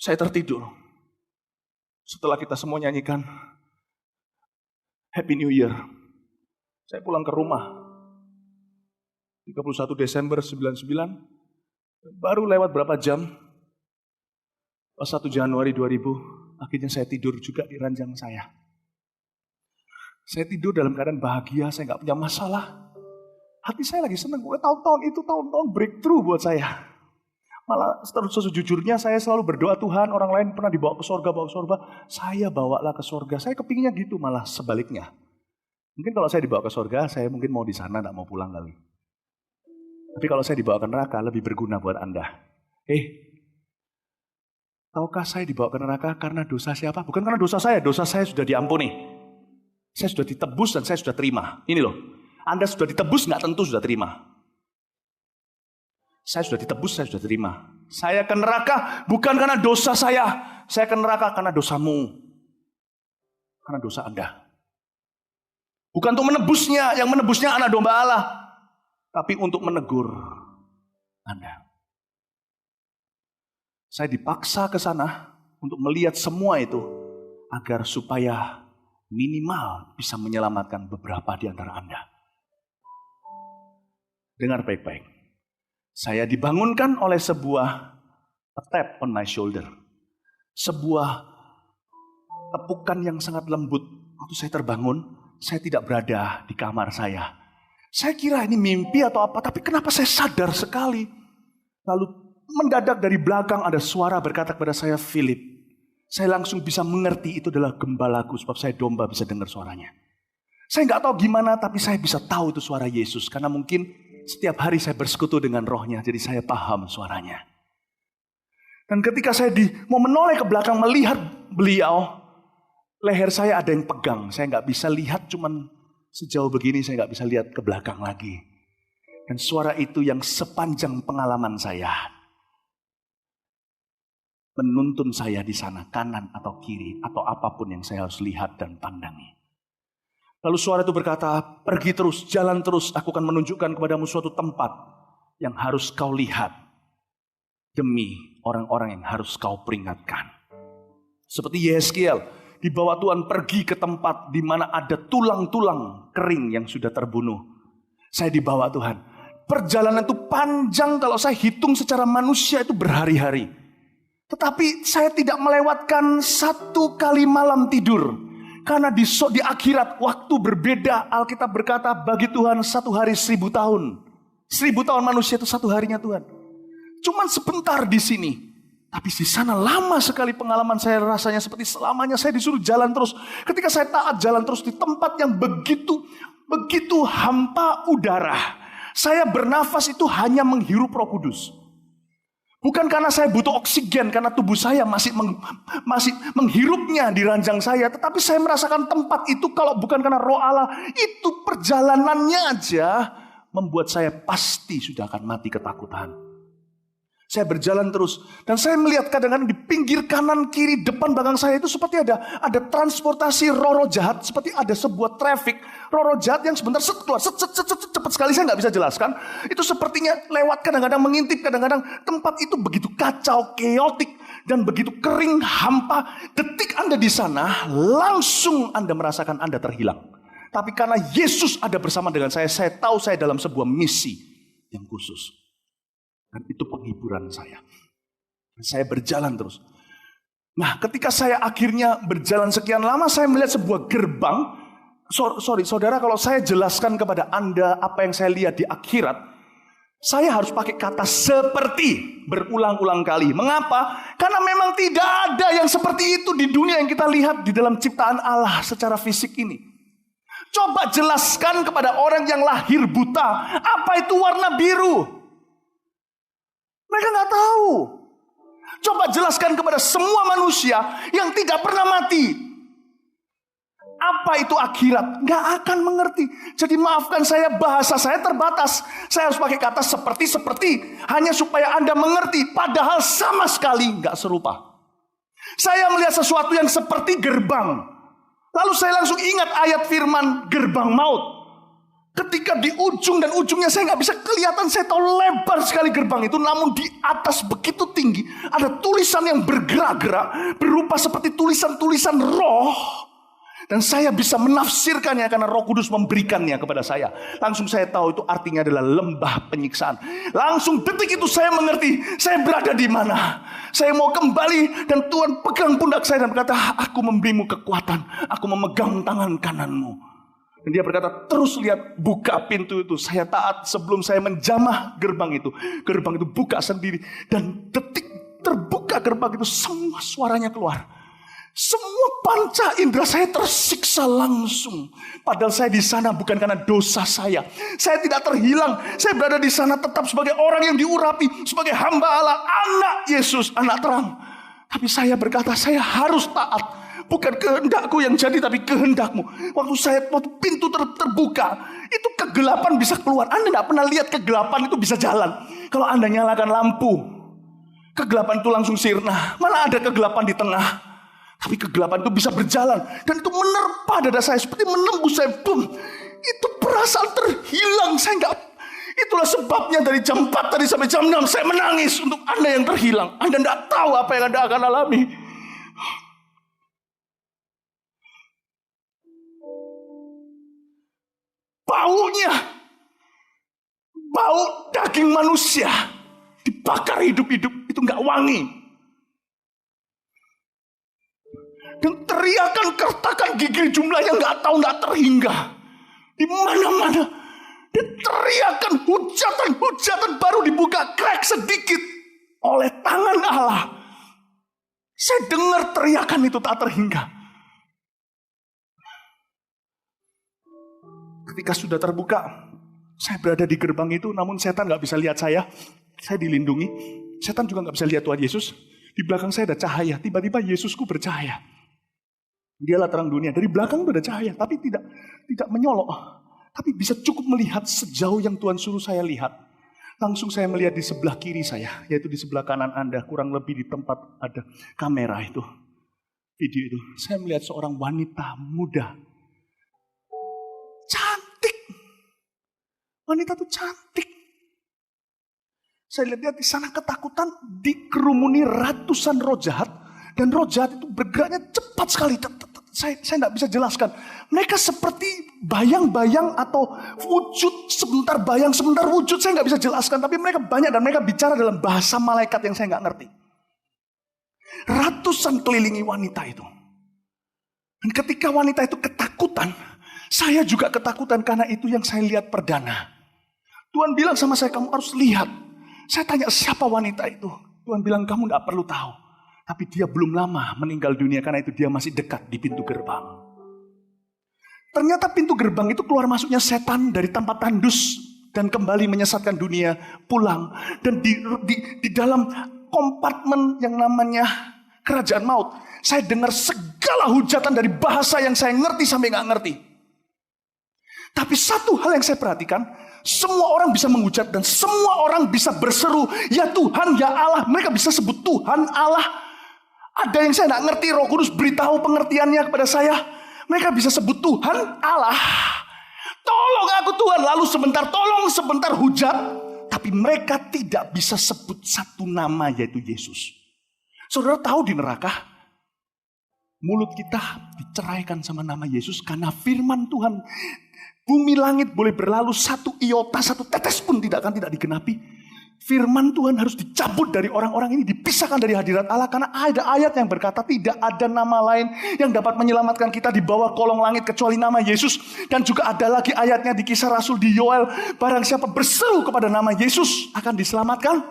Saya tertidur. Setelah kita semua nyanyikan Happy New Year, saya pulang ke rumah. 31 Desember 99, baru lewat berapa jam, pas 1 Januari 2000, akhirnya saya tidur juga di ranjang saya. Saya tidur dalam keadaan bahagia, saya gak punya masalah. Hati saya lagi senang, tahun-tahun itu tahun-tahun breakthrough buat saya. Malah sejujurnya saya selalu berdoa, Tuhan, orang lain pernah dibawa ke sorga, saya bawalah ke sorga. Saya kepinginnya gitu, malah sebaliknya. Mungkin kalau saya dibawa ke sorga, saya mungkin mau di sana, gak mau pulang kali. Tapi kalau saya dibawa ke neraka, lebih berguna buat Anda. Tahukah saya dibawa ke neraka karena dosa siapa? Bukan karena dosa saya sudah diampuni. Saya sudah ditebus dan saya sudah terima. Ini loh, Anda sudah ditebus, gak tentu sudah terima. Saya sudah ditebus, saya sudah terima. Saya ke neraka bukan karena dosa saya ke neraka karena dosamu. Karena dosa Anda. Bukan untuk menebusnya, yang menebusnya anak domba Allah. Tapi untuk menegur Anda. Saya dipaksa ke sana untuk melihat semua itu agar supaya minimal bisa menyelamatkan beberapa di antara Anda. Dengar baik-baik. Saya dibangunkan oleh sebuah tap on my shoulder. Sebuah tepukan yang sangat lembut. Waktu saya terbangun, saya tidak berada di kamar saya. Saya kira ini mimpi atau apa, tapi kenapa saya sadar sekali. Lalu mendadak dari belakang ada suara berkata kepada saya, Philip. Saya langsung bisa mengerti itu adalah gembalaku, sebab saya domba bisa dengar suaranya. Saya nggak tahu gimana, tapi saya bisa tahu itu suara Yesus. Karena mungkin setiap hari saya bersekutu dengan rohnya, jadi saya paham suaranya. Dan ketika saya mau menoleh ke belakang melihat beliau, leher saya ada yang pegang. Saya nggak bisa lihat, cuman sejauh begini saya nggak bisa lihat ke belakang lagi. Dan suara itu yang sepanjang pengalaman saya menuntun saya di sana, kanan atau kiri, atau apapun yang saya harus lihat dan pandangi. Lalu suara itu berkata, pergi terus, jalan terus, aku akan menunjukkan kepadamu suatu tempat yang harus kau lihat. Demi orang-orang yang harus kau peringatkan. Seperti Yeskiel, dibawa Tuhan pergi ke tempat di mana ada tulang-tulang kering yang sudah terbunuh. Saya dibawa Tuhan. Perjalanan itu panjang, kalau saya hitung secara manusia itu berhari-hari. Tetapi saya tidak melewatkan 1 kali malam tidur. Karena di akhirat waktu berbeda. Alkitab berkata bagi Tuhan 1 hari 1000 tahun. 1000 tahun manusia itu 1 harinya Tuhan. Cuman sebentar di sini. Tapi di sana lama sekali pengalaman saya, rasanya seperti selamanya saya disuruh jalan terus. Ketika saya taat jalan terus di tempat yang begitu hampa udara. Saya bernafas itu hanya menghirup Roh Kudus. Bukan karena saya butuh oksigen, karena tubuh saya masih menghirupnya di ranjang saya. Tetapi saya merasakan tempat itu kalau bukan karena Roh Allah, itu perjalanannya aja membuat saya pasti sudah akan mati ketakutan. Saya berjalan terus dan saya melihat kadang-kadang di pinggir kanan, kiri, depan, belakang saya itu seperti ada transportasi roh-roh jahat, seperti ada sebuah traffic roh-roh jahat yang sebentar keluar, cepat sekali saya nggak bisa jelaskan. Itu sepertinya lewat, kadang-kadang mengintip, kadang-kadang tempat itu begitu kacau, keotik dan begitu kering, hampa. Detik Anda di sana, langsung Anda merasakan Anda terhilang. Tapi karena Yesus ada bersama dengan saya tahu saya dalam sebuah misi yang khusus. Dan itu penghiburan saya. Saya berjalan terus. Nah, ketika saya akhirnya berjalan sekian lama, saya melihat sebuah gerbang. Saudara, kalau saya jelaskan kepada Anda apa yang saya lihat di akhirat, saya harus pakai kata seperti berulang-ulang kali. Mengapa? Karena memang tidak ada yang seperti itu di dunia yang kita lihat di dalam ciptaan Allah secara fisik ini. Coba jelaskan kepada orang yang lahir buta, apa itu warna biru? Mereka nggak tahu. Coba jelaskan kepada semua manusia yang tidak pernah mati, apa itu akhirat? Nggak akan mengerti. Jadi maafkan saya, bahasa saya terbatas. Saya harus pakai kata seperti hanya supaya Anda mengerti. Padahal sama sekali nggak serupa. Saya melihat sesuatu yang seperti gerbang. Lalu saya langsung ingat ayat firman gerbang maut. Ketika di ujung dan ujungnya saya nggak bisa kelihatan, saya tahu lebar sekali gerbang itu, namun di atas begitu tinggi ada tulisan yang bergerak-gerak berupa seperti tulisan-tulisan roh, dan saya bisa menafsirkannya karena Roh Kudus memberikannya kepada saya. Langsung saya tahu itu artinya adalah lembah penyiksaan. Langsung detik itu saya mengerti saya berada di mana. Saya mau kembali dan Tuhan pegang pundak saya dan berkata, aku memberimu kekuatan, aku memegang tangan kananmu. Dan dia berkata, terus lihat, buka pintu itu. Saya taat sebelum saya menjamah gerbang itu. Gerbang itu buka sendiri. Dan detik terbuka gerbang itu, semua suaranya keluar. Semua panca indera saya tersiksa langsung. Padahal saya di sana bukan karena dosa saya. Saya tidak terhilang. Saya berada di sana tetap sebagai orang yang diurapi. Sebagai hamba Allah, anak Yesus, anak terang. Tapi saya berkata, saya harus taat. Bukan kehendakku yang jadi, tapi kehendakmu. Waktu pintu terbuka, itu kegelapan bisa keluar. Anda tidak pernah lihat kegelapan itu bisa jalan. Kalau Anda nyalakan lampu, kegelapan itu langsung sirna. Mana ada kegelapan di tengah. Tapi kegelapan itu bisa berjalan. Dan itu menerpa dada saya, seperti menembus saya. Boom. Itu perasaan terhilang. Saya enggak. Itulah sebabnya dari jam 4 tadi sampai jam 6 saya menangis untuk Anda yang terhilang. Anda tidak tahu apa yang Anda akan alami. Baunya, bau daging manusia dibakar hidup-hidup, itu nggak wangi. Dan teriakan, kertakan gigi jumlahnya nggak tahu, nggak terhingga di mana-mana. Dan teriakan, hujatan baru dibuka crack sedikit oleh tangan Allah. Saya dengar teriakan itu tak terhingga. Ketika sudah terbuka, saya berada di gerbang itu, namun setan gak bisa lihat saya. Saya dilindungi. Setan juga gak bisa lihat Tuhan Yesus. Di belakang saya ada cahaya. Tiba-tiba Yesusku bercahaya. Dialah terang dunia. Dari belakang itu ada cahaya, tapi tidak menyolok. Tapi bisa cukup melihat sejauh yang Tuhan suruh saya lihat. Langsung saya melihat di sebelah kiri saya, yaitu di sebelah kanan Anda, kurang lebih di tempat ada kamera itu. Video itu. Saya melihat seorang wanita muda. Cantik. Wanita itu cantik. Saya lihat di sana ketakutan, dikerumuni ratusan roh jahat. Dan roh jahat itu bergeraknya cepat sekali. Saya tidak bisa jelaskan. Mereka seperti bayang-bayang atau wujud, sebentar bayang, sebentar wujud. Saya nggak bisa jelaskan. Tapi mereka banyak dan mereka bicara dalam bahasa malaikat yang saya nggak ngerti. Ratusan kelilingi wanita itu. Dan ketika wanita itu ketakutan, saya juga ketakutan karena itu yang saya lihat perdana. Tuhan bilang sama saya, kamu harus lihat. Saya tanya siapa wanita itu. Tuhan bilang kamu tidak perlu tahu. Tapi dia belum lama meninggal dunia karena itu dia masih dekat di pintu gerbang. Ternyata pintu gerbang itu keluar masuknya setan dari tempat tandus. Dan kembali menyesatkan dunia pulang. Dan di dalam kompartemen yang namanya kerajaan maut. Saya dengar segala hujatan dari bahasa yang saya ngerti sampai gak ngerti. Tapi satu hal yang saya perhatikan, semua orang bisa menghujat dan semua orang bisa berseru, ya Tuhan, ya Allah. Mereka bisa sebut Tuhan, Allah. Ada yang saya tidak ngerti, Roh Kudus beritahu pengertiannya kepada saya. Mereka bisa sebut Tuhan, Allah. Tolong aku Tuhan, lalu sebentar tolong, sebentar hujat. Tapi mereka tidak bisa sebut satu nama, yaitu Yesus. Saudara tahu di neraka, mulut kita diceraikan sama nama Yesus karena firman Tuhan. Bumi langit boleh berlalu, satu iota, satu tetes pun tidak digenapi. Firman Tuhan harus dicabut dari orang-orang ini, dipisahkan dari hadirat Allah. Karena ada ayat yang berkata tidak ada nama lain yang dapat menyelamatkan kita di bawah kolong langit kecuali nama Yesus. Dan juga ada lagi ayatnya di Kisah Rasul di Yoel, barang siapa berseru kepada nama Yesus akan diselamatkan.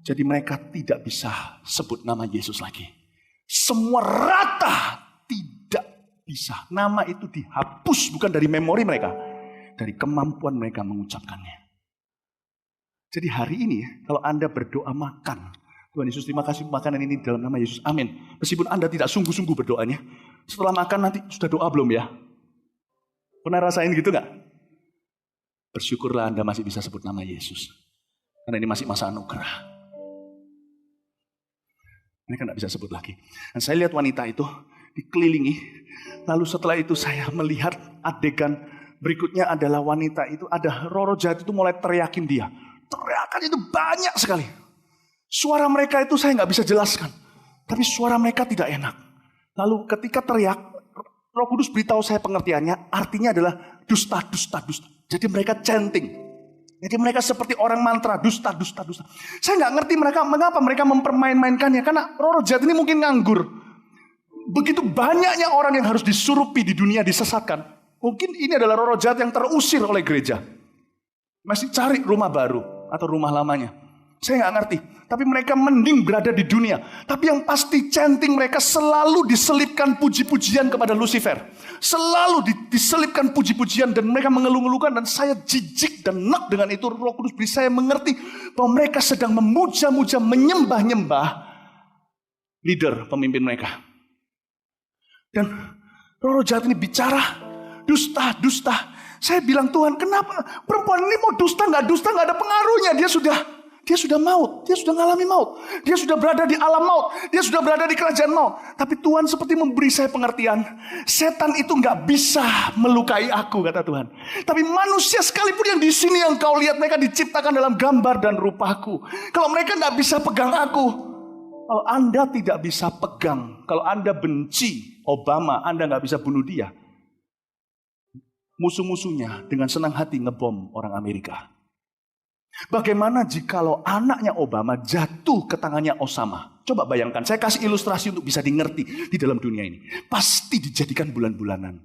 Jadi mereka tidak bisa sebut nama Yesus lagi. Semua rata tidak bisa. Nama itu dihapus bukan dari memori mereka, dari kemampuan mereka mengucapkannya. Jadi hari ini kalau Anda berdoa makan, Tuhan Yesus terima kasih makanan ini dalam nama Yesus, amin. Meskipun Anda tidak sungguh-sungguh berdoanya, setelah makan nanti sudah doa belum ya? Pernah rasain gitu gak? Bersyukurlah Anda masih bisa sebut nama Yesus. Karena ini masih masa anugerah. Mereka tidak bisa sebut lagi. Dan saya lihat wanita itu dikelilingi. Lalu setelah itu saya melihat adegan Berikutnya adalah wanita itu, ada roh jahat itu mulai teriakin dia. Teriakan itu banyak sekali. Suara mereka itu saya nggak bisa jelaskan. Tapi suara mereka tidak enak. Lalu ketika teriak, Roh Kudus beritahu saya pengertiannya, artinya adalah dusta, dusta, dusta. Jadi mereka chanting. Jadi mereka seperti orang mantra, dusta, dusta, dusta. Saya nggak ngerti mereka mengapa mereka mempermain-mainkannya. Karena roh jahat ini mungkin nganggur. Begitu banyaknya orang yang harus disurupi di dunia, disesatkan. Mungkin ini adalah roh jahat yang terusir oleh gereja. Masih cari rumah baru atau rumah lamanya. Saya nggak ngerti. Tapi mereka mending berada di dunia. Tapi yang pasti chanting mereka selalu diselipkan puji-pujian kepada Lucifer. Selalu diselipkan puji-pujian dan mereka mengeluh-ngeluhkan. Dan saya jijik dan nek dengan itu. Roh Kudus beri saya mengerti bahwa mereka sedang memuja-muja, menyembah-nyembah leader, pemimpin mereka. Dan roh jahat ini bicara, dusta, dusta. Saya bilang, Tuhan, kenapa perempuan ini mau dusta, nggak ada pengaruhnya. Dia sudah maut, dia sudah mengalami maut. Dia sudah berada di alam maut, dia sudah berada di kerajaan maut. Tapi Tuhan seperti memberi saya pengertian. Setan itu nggak bisa melukai aku, kata Tuhan. Tapi manusia sekalipun yang di sini yang kau lihat, mereka diciptakan dalam gambar dan rupaku. Kalau mereka nggak bisa pegang aku, kalau Anda tidak bisa pegang, kalau Anda benci Obama, Anda nggak bisa bunuh dia. Musuh-musuhnya dengan senang hati ngebom orang Amerika. Bagaimana jikalau anaknya Obama jatuh ke tangannya Osama? Coba bayangkan, saya kasih ilustrasi untuk bisa dimengerti di dalam dunia ini. Pasti dijadikan bulan-bulanan.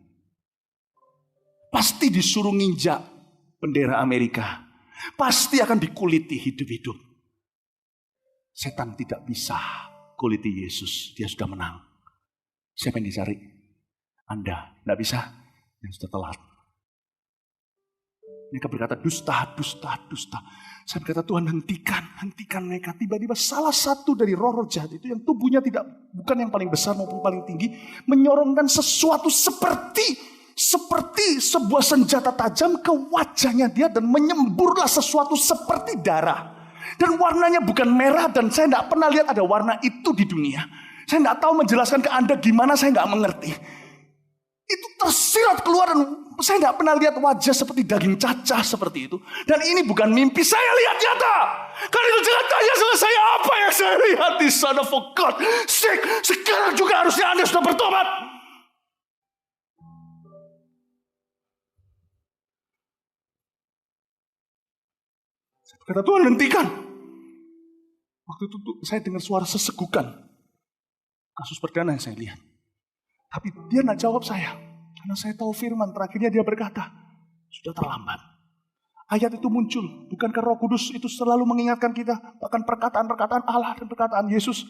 Pasti disuruh nginjak bendera Amerika. Pasti akan dikuliti hidup-hidup. Setan tidak bisa kuliti Yesus, dia sudah menang. Siapa yang dicari? Anda, tidak bisa, yang sudah telat. Mereka berkata dusta, dusta, dusta. Saya berkata Tuhan hentikan mereka. Tiba-tiba salah satu dari roh jahat itu yang tubuhnya bukan yang paling besar maupun paling tinggi, menyorongkan sesuatu seperti sebuah senjata tajam ke wajahnya dia dan menyemburlah sesuatu seperti darah. Dan warnanya bukan merah dan saya tidak pernah lihat ada warna itu di dunia. Saya tidak tahu menjelaskan ke Anda gimana, saya tidak mengerti. Itu tersirat keluar dan saya tidak pernah lihat wajah seperti daging cacah seperti itu. Dan ini bukan mimpi, saya lihat nyata. Karena itu jangan tanya sama saya apa yang saya lihat di sana, for God sake. Sekarang juga harusnya Anda sudah bertobat. Kata Tuhan hentikan. Waktu itu saya dengar suara sesegukan. Kasus perdana yang saya lihat. Tapi dia tidak jawab saya. Karena saya tahu firman terakhirnya dia berkata, sudah terlambat. Ayat itu muncul. Bukankah Roh Kudus itu selalu mengingatkan kita. Bahkan perkataan-perkataan Allah dan perkataan Yesus.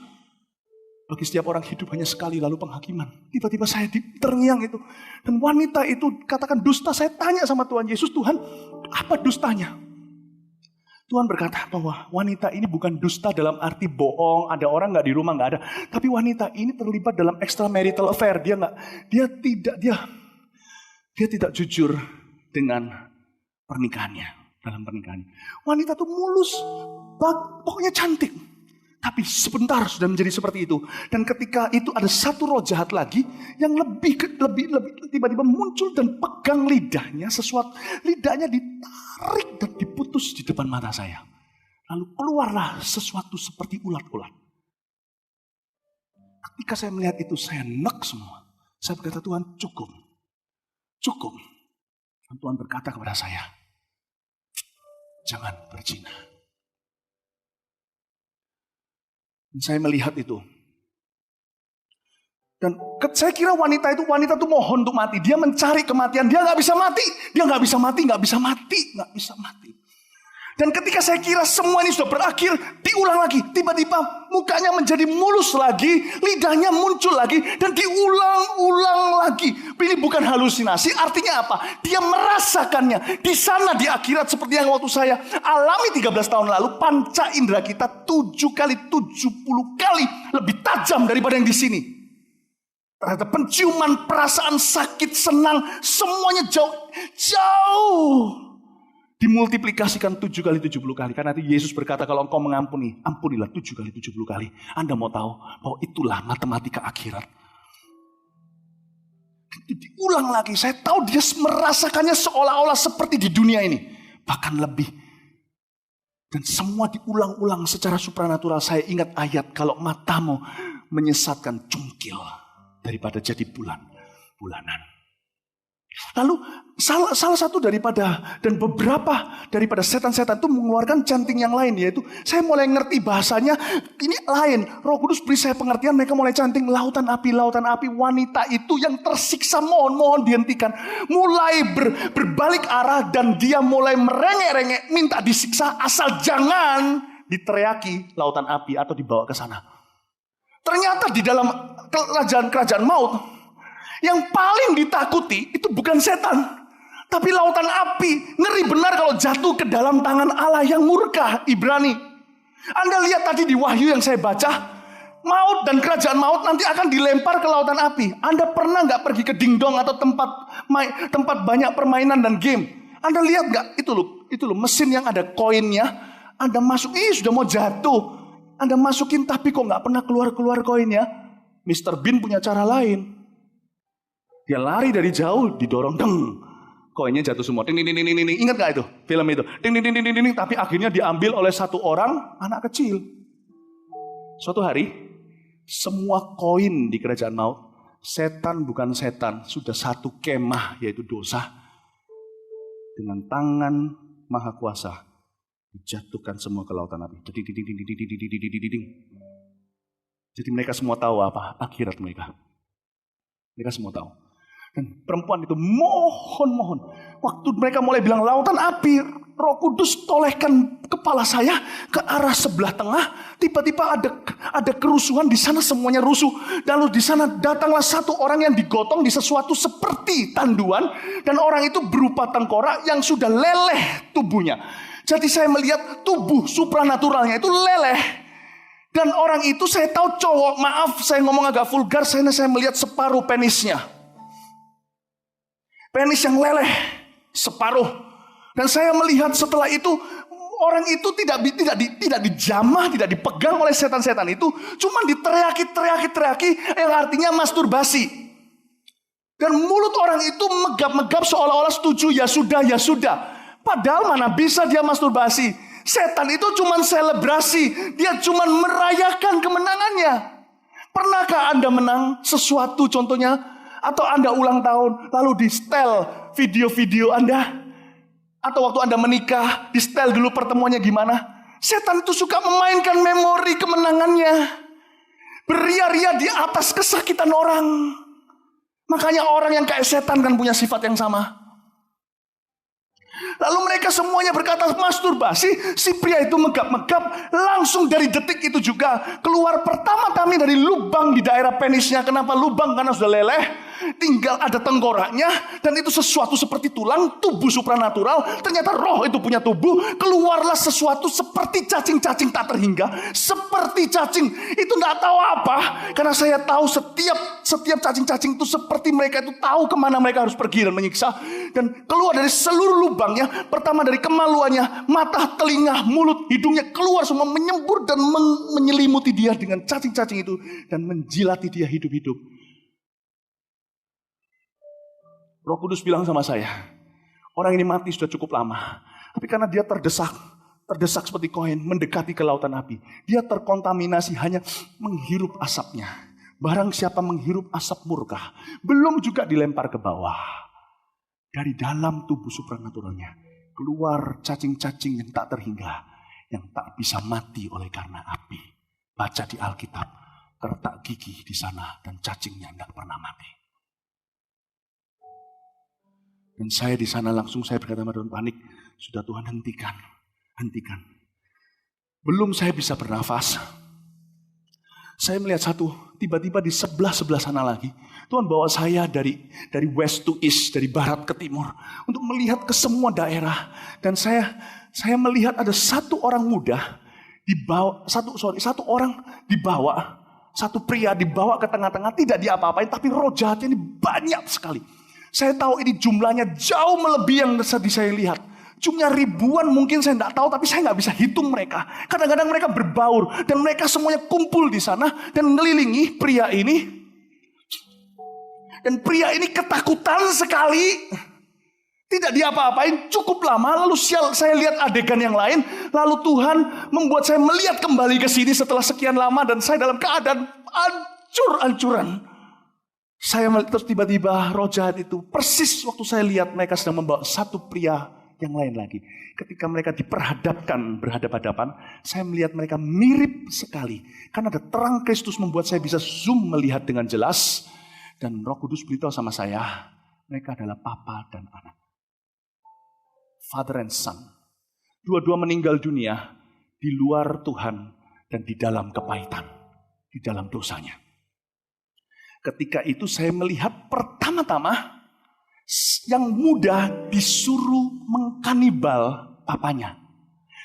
Bagi setiap orang hidup hanya sekali lalu penghakiman. Tiba-tiba saya terngiang itu. Dan wanita itu katakan dusta. Saya tanya sama Tuhan Yesus, Tuhan apa dustanya? Tuhan berkata bahwa wanita ini bukan dusta dalam arti bohong, ada orang nggak di rumah nggak ada. Tapi wanita ini terlibat dalam extramarital affair. Dia tidak jujur dengan pernikahannya, dalam pernikahannya. Wanita itu mulus, pokoknya cantik. Tapi sebentar sudah menjadi seperti itu. Dan ketika itu ada satu roh jahat lagi yang lebih tiba-tiba muncul dan pegang lidahnya, lidahnya ditarik dan diputus di depan mata saya. Lalu keluarlah sesuatu seperti ulat-ulat. Ketika saya melihat itu saya nek semua. Saya berkata, Tuhan cukup. Dan Tuhan berkata kepada saya, jangan berzina. Dan saya melihat itu. Dan saya kira wanita itu mohon untuk mati. Dia mencari kematian. Dia nggak bisa mati. Dan ketika saya kira semua ini sudah berakhir, diulang lagi. Tiba-tiba mukanya menjadi mulus lagi, lidahnya muncul lagi, dan diulang-ulang lagi. Ini bukan halusinasi, artinya apa? Dia merasakannya. Di sana di akhirat seperti yang waktu saya alami 13 tahun lalu, panca indera kita 7 kali 70 kali lebih tajam daripada yang di sini. Terhadap penciuman, perasaan sakit, senang, semuanya jauh. Dimultiplikasikan 7 kali 70 kali. Karena itu Yesus berkata kalau engkau mengampuni, ampunilah 7 kali 70 kali. Anda mau tahu bahwa itulah matematika akhirat. Itu diulang lagi. Saya tahu dia merasakannya seolah-olah seperti di dunia ini. Bahkan lebih. Dan semua diulang-ulang secara supranatural. Saya ingat ayat, kalau matamu menyesatkan, cungkil daripada jadi bulanan. Lalu salah satu daripada dan beberapa daripada setan-setan itu mengeluarkan canting yang lain, yaitu saya mulai ngerti bahasanya ini lain. Roh Kudus beri saya pengertian, mereka mulai canting lautan api, wanita itu yang tersiksa, mohon dihentikan. Mulai berbalik arah dan dia mulai merengek-rengek minta disiksa asal jangan diteriaki lautan api atau dibawa ke sana. Ternyata di dalam kerajaan maut yang paling ditakuti itu bukan setan, tapi lautan api. Ngeri benar kalau jatuh ke dalam tangan Allah yang murka, Ibrani. Anda lihat tadi di Wahyu yang saya baca, maut dan kerajaan maut nanti akan dilempar ke lautan api. Anda pernah gak pergi ke dingdong atau tempat banyak permainan dan game? Anda lihat gak? Itu loh mesin yang ada koinnya. Anda masuk, sudah mau jatuh. Anda masukin tapi kok gak pernah keluar koinnya. Mr. Bean punya cara lain. Dia lari dari jauh, didorong, deng. Koinnya jatuh semua. Ding. Ingat gak itu film itu? Ding. Tapi akhirnya diambil oleh satu orang, anak kecil. Suatu hari, semua koin di kerajaan maut, setan bukan setan, sudah satu kemah, yaitu dosa. Dengan tangan maha kuasa, dijatuhkan semua ke lautan api. Jadi mereka semua tahu apa akhirat mereka. Mereka semua tahu. Dan perempuan itu mohon. Waktu mereka mulai bilang lautan api, Roh Kudus tolehkan kepala saya ke arah sebelah tengah. Tiba-tiba ada kerusuhan di sana, semuanya rusuh. Lalu di sana datanglah satu orang yang digotong di sesuatu seperti tanduan, dan orang itu berupa tengkorak yang sudah leleh tubuhnya. Jadi saya melihat tubuh supranaturalnya itu leleh. Dan orang itu saya tahu cowok, maaf saya ngomong agak vulgar, saya melihat separuh penisnya. Penis yang leleh, separuh. Dan saya melihat setelah itu, orang itu tidak dijamah, tidak dipegang oleh setan-setan itu. Cuma diteriaki, yang artinya masturbasi. Dan mulut orang itu megap-megap seolah-olah setuju, ya sudah. Padahal mana bisa dia masturbasi. Setan itu cuma selebrasi. Dia cuma merayakan kemenangannya. Pernahkah Anda menang sesuatu contohnya? Atau Anda ulang tahun, lalu di setel video-video Anda. Atau waktu Anda menikah, di setel dulu pertemuannya gimana. Setan itu suka memainkan memori kemenangannya. Beria-ria di atas kesakitan orang. Makanya orang yang kayak setan kan punya sifat yang sama. Lalu mereka semuanya berkata masturbasi. Si pria itu megap-megap. Langsung dari detik itu juga keluar pertama-tama dari lubang di daerah penisnya. Kenapa lubang? Karena sudah leleh. Tinggal ada tengkoraknya. Dan itu sesuatu seperti tulang, tubuh supranatural. Ternyata roh itu punya tubuh. Keluarlah sesuatu seperti cacing-cacing tak terhingga. Seperti cacing. Itu gak tahu apa. Karena saya tahu setiap cacing-cacing itu seperti mereka itu tahu kemana mereka harus pergi dan menyiksa. Dan keluar dari seluruh lubangnya. Pertama dari kemaluannya, mata, telinga, mulut, hidungnya keluar semua, menyembur dan menyelimuti dia dengan cacing-cacing itu. Dan menjilati dia hidup-hidup. Roh Kudus bilang sama saya, orang ini mati sudah cukup lama. Tapi karena dia terdesak seperti koin, mendekati ke lautan api. Dia terkontaminasi hanya menghirup asapnya. Barang siapa menghirup asap murka, belum juga dilempar ke bawah. Dari dalam tubuh supranaturalnya, keluar cacing-cacing yang tak terhingga, yang tak bisa mati oleh karena api. Baca di Alkitab, terletak gigi di sana dan cacingnya tidak pernah mati. Dan saya di sana langsung saya berkata sama Tuhan, panik. Sudah Tuhan, hentikan. Belum saya bisa bernafas. Saya melihat tiba-tiba di sebelah sana lagi. Tuhan bawa saya dari west to east, dari barat ke timur. Untuk melihat ke semua daerah. Dan saya melihat ada satu orang muda. Satu orang dibawa. Satu pria dibawa ke tengah-tengah. Tidak diapa-apain, tapi roh jahatnya ini banyak sekali. Saya tahu ini jumlahnya jauh melebihi yang tadi saya lihat. Jumlah ribuan mungkin saya tidak tahu, tapi saya nggak bisa hitung mereka. Kadang-kadang mereka berbaur dan mereka semuanya kumpul di sana dan ngelilingi pria ini. Dan pria ini ketakutan sekali. Tidak diapa-apain, cukup lama. Lalu saya lihat adegan yang lain. Lalu Tuhan membuat saya melihat kembali ke sini setelah sekian lama. Dan saya dalam keadaan hancur-hancuran. Saya melihat terus tiba-tiba roh jahat itu. Persis waktu saya lihat mereka sedang membawa satu pria yang lain lagi. Ketika mereka diperhadapkan berhadapan-hadapan, saya melihat mereka mirip sekali. Karena ada terang Kristus membuat saya bisa zoom melihat dengan jelas. Dan Roh Kudus beritahu sama saya, mereka adalah papa dan anak. Father and son. Dua-dua meninggal dunia di luar Tuhan dan di dalam kepahitan, di dalam dosanya. Ketika itu saya melihat pertama-tama yang muda disuruh mengkanibal papanya.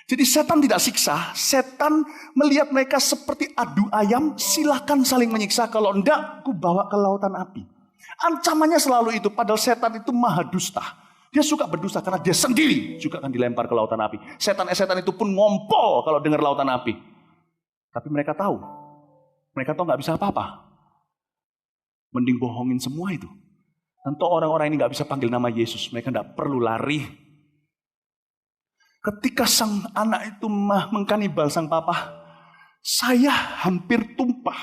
Jadi setan tidak siksa, setan melihat mereka seperti adu ayam, silakan saling menyiksa, kalau enggak aku bawa ke lautan api. Ancamannya selalu itu, padahal setan itu maha dusta. Dia suka berdusta karena dia sendiri juga akan dilempar ke lautan api. Setan-setan itu pun ngompol kalau dengar lautan api. Tapi mereka tahu nggak bisa apa-apa. Mending bohongin semua itu. Tentu orang-orang ini nggak bisa panggil nama Yesus, mereka nggak perlu lari. Ketika sang anak itu mengkanibal sang papa, saya hampir tumpah.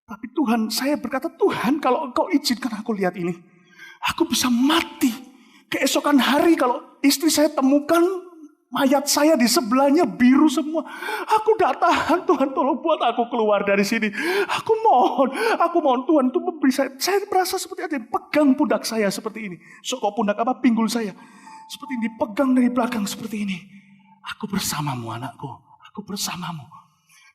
Tapi Tuhan, saya berkata, Tuhan kalau Engkau izinkan aku lihat ini, aku bisa mati. Keesokan hari kalau istri saya temukan mayat saya di sebelahnya biru semua. Aku tidak tahan, Tuhan tolong buat aku keluar dari sini. Aku mohon Tuhan untuk memberi saya. Saya merasa seperti ada yang pegang pundak saya seperti ini. Kok pundak apa? Pinggul saya. Seperti ini, dipegang dari belakang seperti ini. Aku bersamamu anakku, aku bersamamu.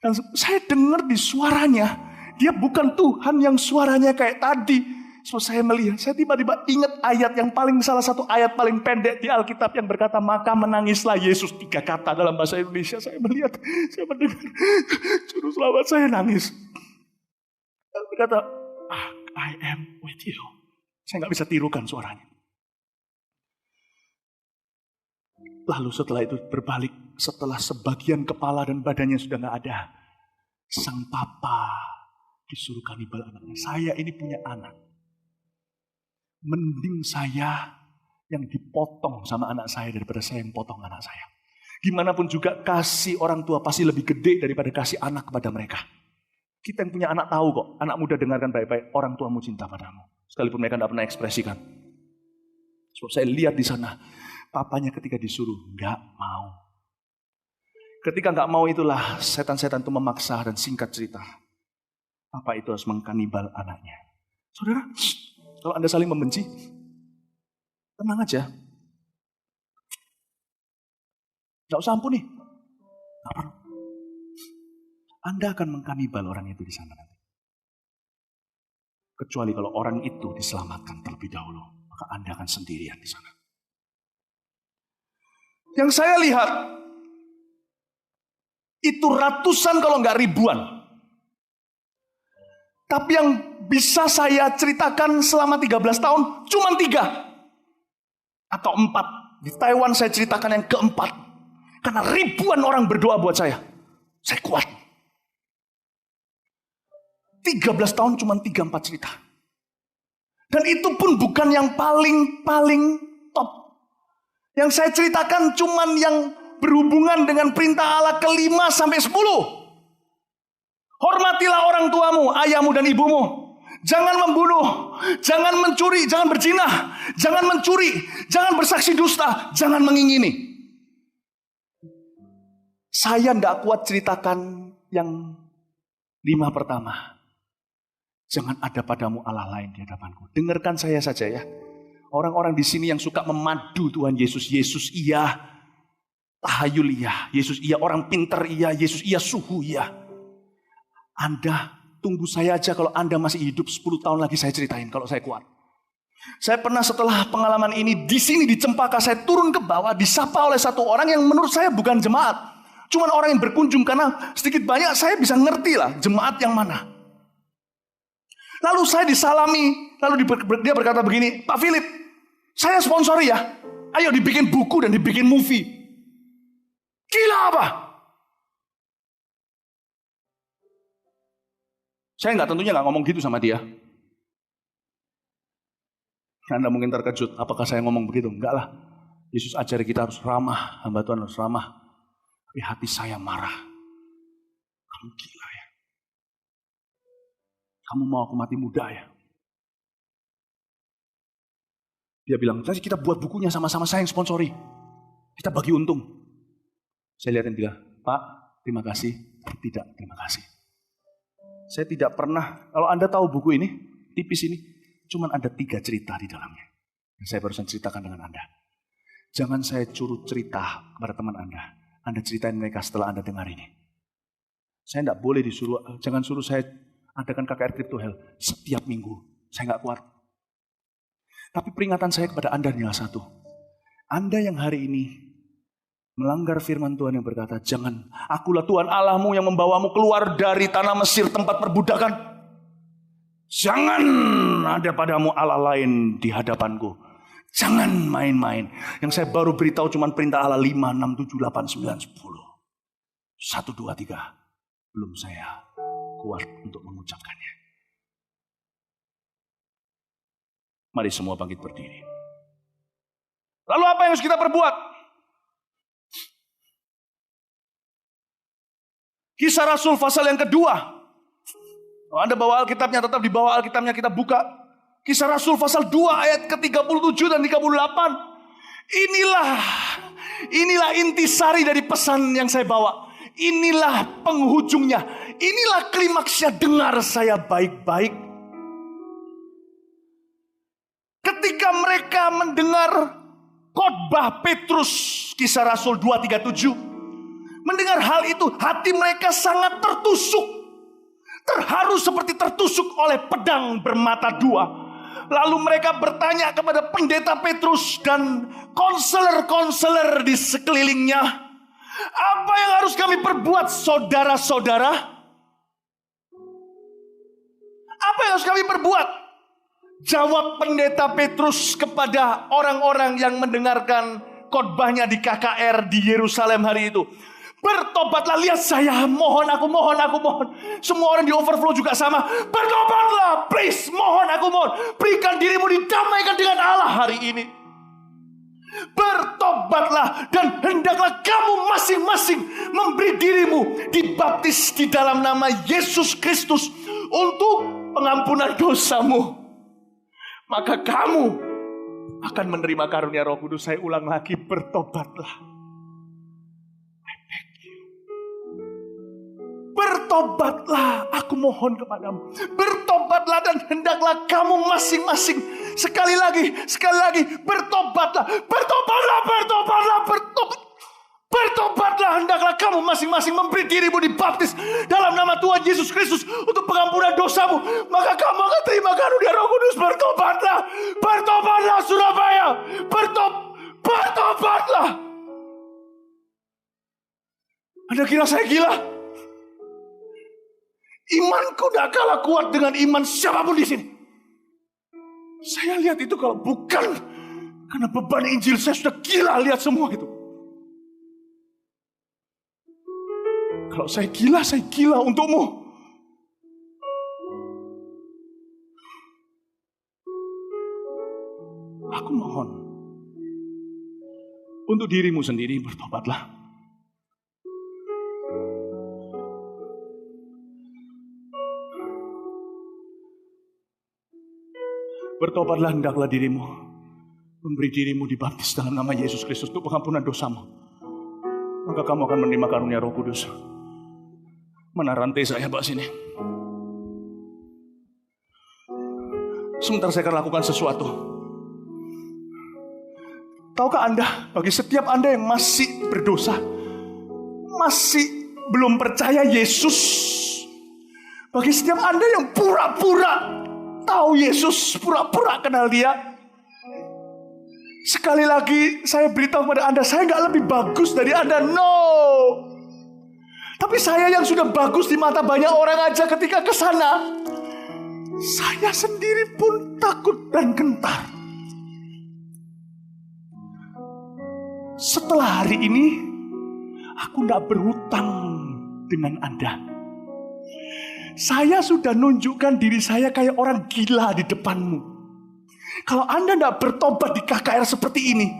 Dan saya dengar di suaranya, dia bukan Tuhan yang suaranya kayak tadi. So, saya melihat, saya tiba-tiba ingat ayat yang salah satu ayat paling pendek di Alkitab yang berkata, maka menangislah Yesus. 3 kata dalam bahasa Indonesia. Saya melihat, saya mendengar, juru selamat saya nangis. Dia berkata, I am with you. Saya nggak bisa tirukan suaranya. Lalu setelah itu berbalik, setelah sebagian kepala dan badannya sudah nggak ada, sang papa disuruh kanibal anaknya. Saya ini punya anak. Mending saya yang dipotong sama anak saya daripada saya yang potong anak saya. Gimana pun juga kasih orang tua pasti lebih gede daripada kasih anak kepada mereka. Kita yang punya anak tahu kok, anak muda dengarkan baik-baik, orang tuamu cinta padamu. Sekalipun mereka tidak pernah ekspresikan. So, saya lihat di sana, papanya ketika disuruh, nggak mau. Ketika nggak mau itulah setan-setan itu memaksa dan singkat cerita. Papa itu harus mengkanibal anaknya. Saudara, kalau Anda saling membenci, tenang aja. Nggak usah ampuni. Nggak perlu. Anda akan mengkanibal orang itu di sana nanti. Kecuali kalau orang itu diselamatkan terlebih dahulu, maka Anda akan sendirian di sana. Yang saya lihat, itu ratusan kalau nggak ribuan. Tapi yang bisa saya ceritakan selama 13 tahun, cuma 3 atau 4. Di Taiwan saya ceritakan yang keempat. Karena ribuan orang berdoa buat saya. Saya kuat. 13 tahun cuma 3-4 cerita. Dan itu pun bukan yang paling top. Yang saya ceritakan cuma yang berhubungan dengan perintah Allah ke-5 sampai 10. Hormatilah orang tuamu, ayahmu dan ibumu. Jangan membunuh, jangan mencuri, jangan berzina, jangan mencuri, jangan bersaksi dusta, jangan mengingini. Saya tidak kuat ceritakan yang 5 pertama. Jangan ada padamu Allah lain di hadapanku. Dengarkan saya saja ya. Orang-orang di sini yang suka memadu Tuhan Yesus. Yesus iya, tahayul iya. Yesus iya, orang pintar iya. Yesus iya, suhu iya. Anda tunggu saya aja kalau Anda masih hidup 10 tahun lagi saya ceritain kalau saya kuat. Saya pernah setelah pengalaman ini di sini di Cempaka saya turun ke bawah disapa oleh satu orang yang menurut saya bukan jemaat. Cuman orang yang berkunjung karena sedikit banyak saya bisa ngerti lah jemaat yang mana. Lalu saya disalami, lalu dia berkata begini, Pak Philip, saya sponsori ya. Ayo dibikin buku dan dibikin movie. Gila apa? Saya tentunya nggak ngomong gitu sama dia. Anda mungkin terkejut, apakah saya ngomong begitu? Enggak lah. Yesus ajari kita harus ramah, hamba Tuhan harus ramah. Tapi hati saya marah. Kamu gila ya? Kamu mau aku mati muda ya? Dia bilang, kita buat bukunya sama-sama, saya yang sponsori. Kita bagi untung. Saya lihatin dia, Pak, terima kasih. Tidak, terima kasih. Saya tidak pernah, kalau Anda tahu buku ini, tipis ini, cuman ada 3 cerita di dalamnya. Yang saya barusan ceritakan dengan Anda. Jangan saya suruh cerita kepada teman Anda. Anda ceritain mereka setelah Anda dengar ini. Saya tidak boleh disuruh, jangan suruh saya adakan KKR Crypto Hell setiap minggu. Saya nggak kuat. Tapi peringatan saya kepada Anda adalah satu. Anda yang hari ini melanggar firman Tuhan yang berkata, jangan, akulah Tuhan Allahmu yang membawamu keluar dari tanah Mesir tempat perbudakan. Jangan ada padamu Allah lain di hadapanku. Jangan main-main. Yang saya baru beritahu cuma perintah Allah 5, 6, 7, 8, 9, 10. 1, 2, 3. Belum saya kuat untuk mengucapkannya. Mari semua bangkit berdiri. Lalu apa yang harus kita perbuat? Kisah Rasul pasal yang kedua. Kalau Anda bawa Alkitabnya, tetap di bawah Alkitabnya kita buka. Kisah Rasul pasal 2 ayat ke-37 dan 38. Inilah intisari dari pesan yang saya bawa. Inilah penghujungnya. Inilah klimaksnya. Dengar saya baik-baik. Ketika mereka mendengar khotbah Petrus, Kisah Rasul 2:37, mendengar hal itu, hati mereka sangat tertusuk. Terharu seperti tertusuk oleh pedang bermata dua. Lalu mereka bertanya kepada pendeta Petrus dan konselor-konselor di sekelilingnya, apa yang harus kami perbuat, saudara-saudara? Apa yang harus kami perbuat? Jawab pendeta Petrus kepada orang-orang yang mendengarkan khotbahnya di KKR di Yerusalem hari itu. Bertobatlah, lihat saya, mohon, aku mohon. Semua orang di overflow juga sama. Bertobatlah, please, mohon, aku mohon. Berikan dirimu didamaikan dengan Allah hari ini. Bertobatlah dan hendaklah kamu masing-masing memberi dirimu dibaptis di dalam nama Yesus Kristus untuk pengampunan dosamu. Maka kamu akan menerima karunia Roh Kudus. Saya ulang lagi, bertobatlah. Bertobatlah, aku mohon kepadamu. Bertobatlah dan hendaklah kamu masing-masing. Sekali lagi, bertobatlah. Bertobatlah, hendaklah kamu masing-masing memberi dirimu dibaptis dalam nama Tuhan Yesus Kristus untuk pengampunan dosamu. Maka kamu akan terima karunia Roh Kudus. Bertobatlah Surabaya. Bertobatlah. Anda kira saya gila? Imanku tidak kalah kuat dengan iman siapapun di sini. Saya lihat itu kalau bukan karena beban Injil, saya sudah gila lihat semua itu. Kalau saya gila untukmu. Aku mohon untuk dirimu sendiri, bertobatlah. Bertobatlah, hendaklah dirimu memberi dirimu dibaptis dalam nama Yesus Kristus untuk pengampunan dosamu. Maka kamu akan menerima karunia Roh Kudus. Mana rantai saya, Pak, sini? Sebentar saya akan lakukan sesuatu. Tahukah Anda, bagi setiap Anda yang masih berdosa, masih belum percaya Yesus, bagi setiap Anda yang pura-pura tahu Yesus, pura-pura kenal Dia, sekali lagi saya beritahu kepada Anda, saya nggak lebih bagus dari Anda, no. Tapi saya yang sudah bagus di mata banyak orang aja ketika ke sana, saya sendiri pun takut dan gentar. Setelah hari ini, aku nggak berhutang dengan Anda. Saya sudah nunjukkan diri saya kayak orang gila di depanmu. Kalau Anda tidak bertobat di KKR seperti ini,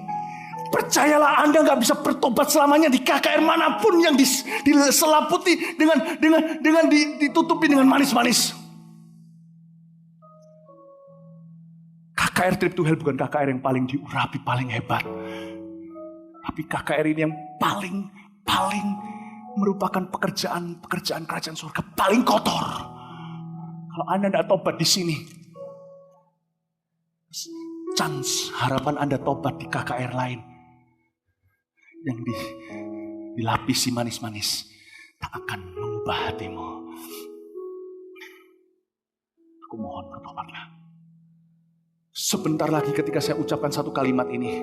percayalah Anda nggak bisa bertobat selamanya di KKR manapun yang diselaputi dengan ditutupi dengan manis-manis. KKR Trip to Hell bukan KKR yang paling diurapi, paling hebat. Tapi KKR ini yang paling merupakan pekerjaan kerajaan surga paling kotor. Kalau Anda tidak tobat di sini, chance harapan Anda tobat di KKR lain yang dilapisi manis-manis tak akan mengubah hatimu. Aku mohon bertobatlah. Sebentar lagi ketika saya ucapkan satu kalimat ini,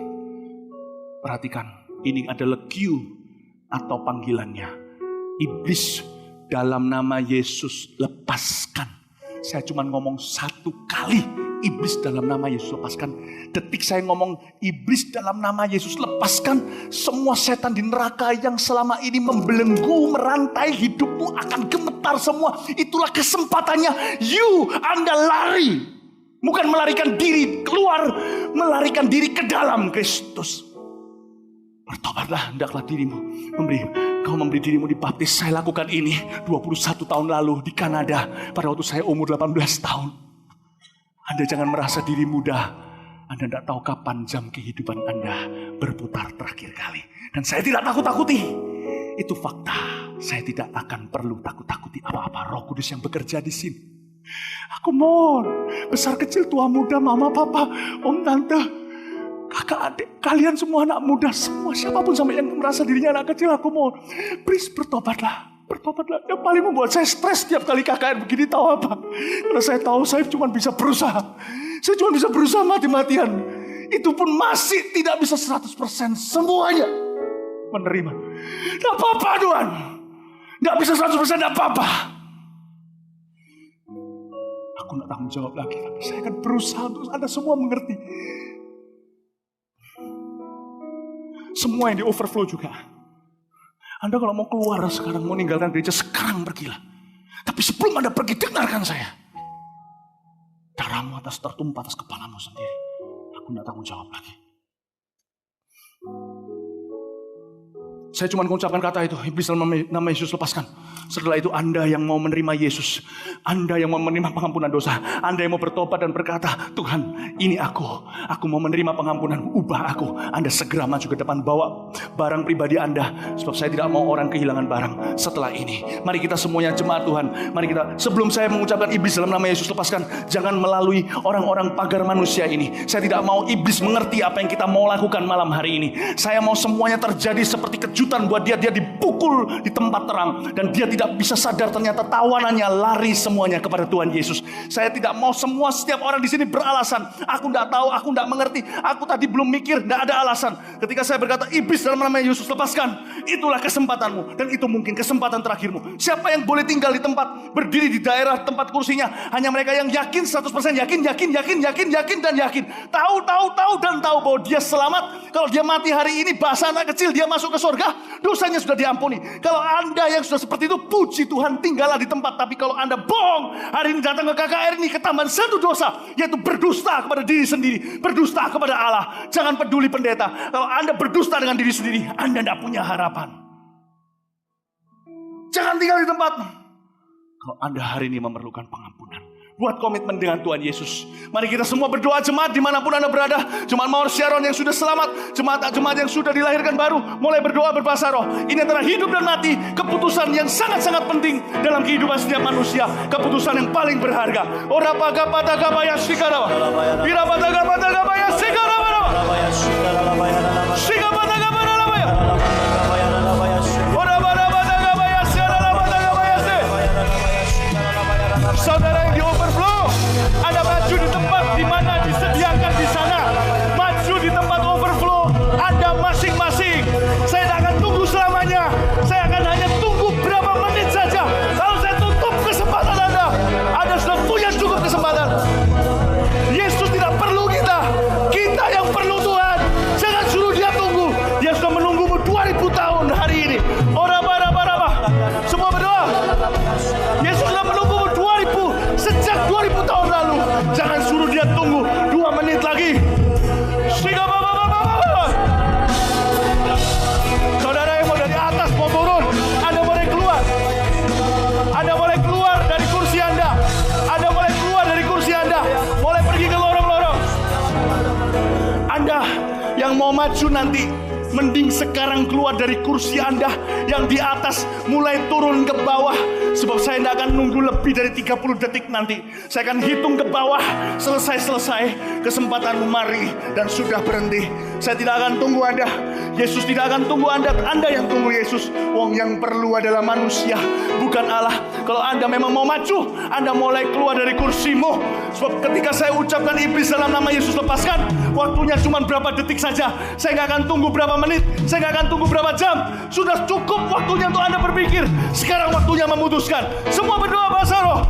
perhatikan, ini adalah cue atau panggilannya. Iblis, dalam nama Yesus lepaskan. Saya cuma ngomong satu kali, iblis dalam nama Yesus lepaskan. Detik saya ngomong iblis dalam nama Yesus lepaskan, semua setan di neraka yang selama ini membelenggu, merantai hidupmu akan gemetar semua. Itulah kesempatannya. Anda lari, bukan melarikan diri keluar, melarikan diri ke dalam Kristus. Bertobatlah, hendaklah dirimu kau memberi dirimu dibaptis. Saya lakukan ini 21 tahun lalu di Kanada pada waktu saya umur 18 tahun. Anda jangan merasa diri muda. Anda tidak tahu kapan jam kehidupan Anda berputar terakhir kali. Dan saya tidak takut-takuti. Itu fakta. Saya tidak akan perlu takut-takuti apa-apa. Roh Kudus yang bekerja di sini. Aku mohon, besar kecil, tua muda, mama, papa, om, tante, kakak, adik, kalian semua anak muda, semua siapapun sampai yang merasa dirinya anak kecil, aku mohon, please bertobatlah. Bertobatlah. Yang paling membuat saya stres setiap kali KKR begini, tahu apa? Karena saya tahu saya cuma bisa berusaha. Saya cuma bisa berusaha mati-matian. Itu pun masih tidak bisa 100% semuanya menerima. Tidak apa-apa Tuhan. Tidak bisa 100% tidak apa-apa. Aku tidak tanggung jawab lagi. Tapi saya akan berusaha untuk Anda semua mengerti. Semua yang di overflow juga. Anda kalau mau keluar sekarang, mau meninggalkan gereja, sekarang pergilah. Tapi sebelum Anda pergi, dengarkan saya. Darahmu tertumpah atas kepalamu sendiri. Aku tidak tanggung jawab lagi. Saya cuma mengucapkan kata itu, iblis dalam nama Yesus lepaskan. Setelah itu Anda yang mau menerima Yesus, Anda yang mau menerima pengampunan dosa, Anda yang mau bertobat dan berkata, Tuhan ini aku mau menerima pengampunan, ubah aku. Anda segera maju ke depan, bawa barang pribadi Anda, sebab saya tidak mau orang kehilangan barang setelah ini. Mari kita semuanya jemaat Tuhan, mari kita, sebelum saya mengucapkan iblis dalam nama Yesus lepaskan, jangan melalui orang-orang pagar manusia ini. Saya tidak mau iblis mengerti apa yang kita mau lakukan malam hari ini. Saya mau semuanya terjadi seperti kejutan buat dia dipukul di tempat terang dan dia tidak bisa sadar ternyata tawanannya lari semuanya kepada Tuhan Yesus. Saya tidak mau setiap orang di sini beralasan, aku tidak tahu, aku tidak mengerti, aku tadi belum mikir, tidak ada alasan. Ketika saya berkata iblis dalam nama Yesus lepaskan, itulah kesempatanmu dan itu mungkin kesempatan terakhirmu. Siapa yang boleh tinggal di tempat, berdiri di daerah tempat kursinya? Hanya mereka yang yakin 100% yakin dan yakin. Tahu dan tahu bahwa dia selamat. Kalau dia mati hari ini, bahasa anak kecil, dia masuk ke surga. Dosanya sudah diampuni. Kalau Anda yang sudah seperti itu, puji Tuhan, tinggallah di tempat. Tapi kalau Anda bohong, hari ini datang ke KKR ini ketambahan satu dosa, yaitu berdusta kepada diri sendiri, berdusta kepada Allah. Jangan peduli pendeta. Kalau Anda berdusta dengan diri sendiri, Anda tidak punya harapan. Jangan tinggal di tempat. Kalau Anda hari ini memerlukan pengampunan, buat komitmen dengan Tuhan Yesus. Mari kita semua berdoa, jemaat dimanapun Anda berada. Jemaat Mawar Sharon yang sudah selamat, jemaat yang sudah dilahirkan baru, mulai berdoa berbahasa roh. Ini antara hidup dan mati, keputusan yang sangat-sangat penting dalam kehidupan setiap manusia, keputusan yang paling berharga. Saudara yang di overflow, Anda maju di tempat di mana disediakan di sana. Maju di tempat overflow Anda masing-masing. Saya tidak akan tunggu selamanya. Saya akan hanya tunggu berapa menit saja. Lalu saya tutup kesempatan Anda. Anda sudah punya cukup kesempatan. Yesus tidak perlu kita. Kita yang perlu Tuhan. Jangan suruh dia tunggu. Dia sudah maju nanti, mending sekarang keluar dari kursi Anda yang di atas, mulai turun ke bawah. Sebab saya tidak akan nunggu lebih dari 30 detik nanti. Saya akan hitung ke bawah, selesai kesempatanmu mari, dan sudah berhenti. Saya tidak akan tunggu Anda. Yesus tidak akan tunggu Anda. Anda yang tunggu Yesus. Wong yang perlu adalah manusia, bukan Allah. Kalau Anda memang mau maju, Anda mulai keluar dari kursimu. Sebab ketika saya ucapkan iblis dalam nama Yesus lepaskan, waktunya cuma berapa detik saja. Saya nggak akan tunggu berapa menit, saya nggak akan tunggu berapa jam. Sudah cukup waktunya untuk Anda berpikir. Sekarang waktunya memutuskan. Semua berdoa bahasa roh.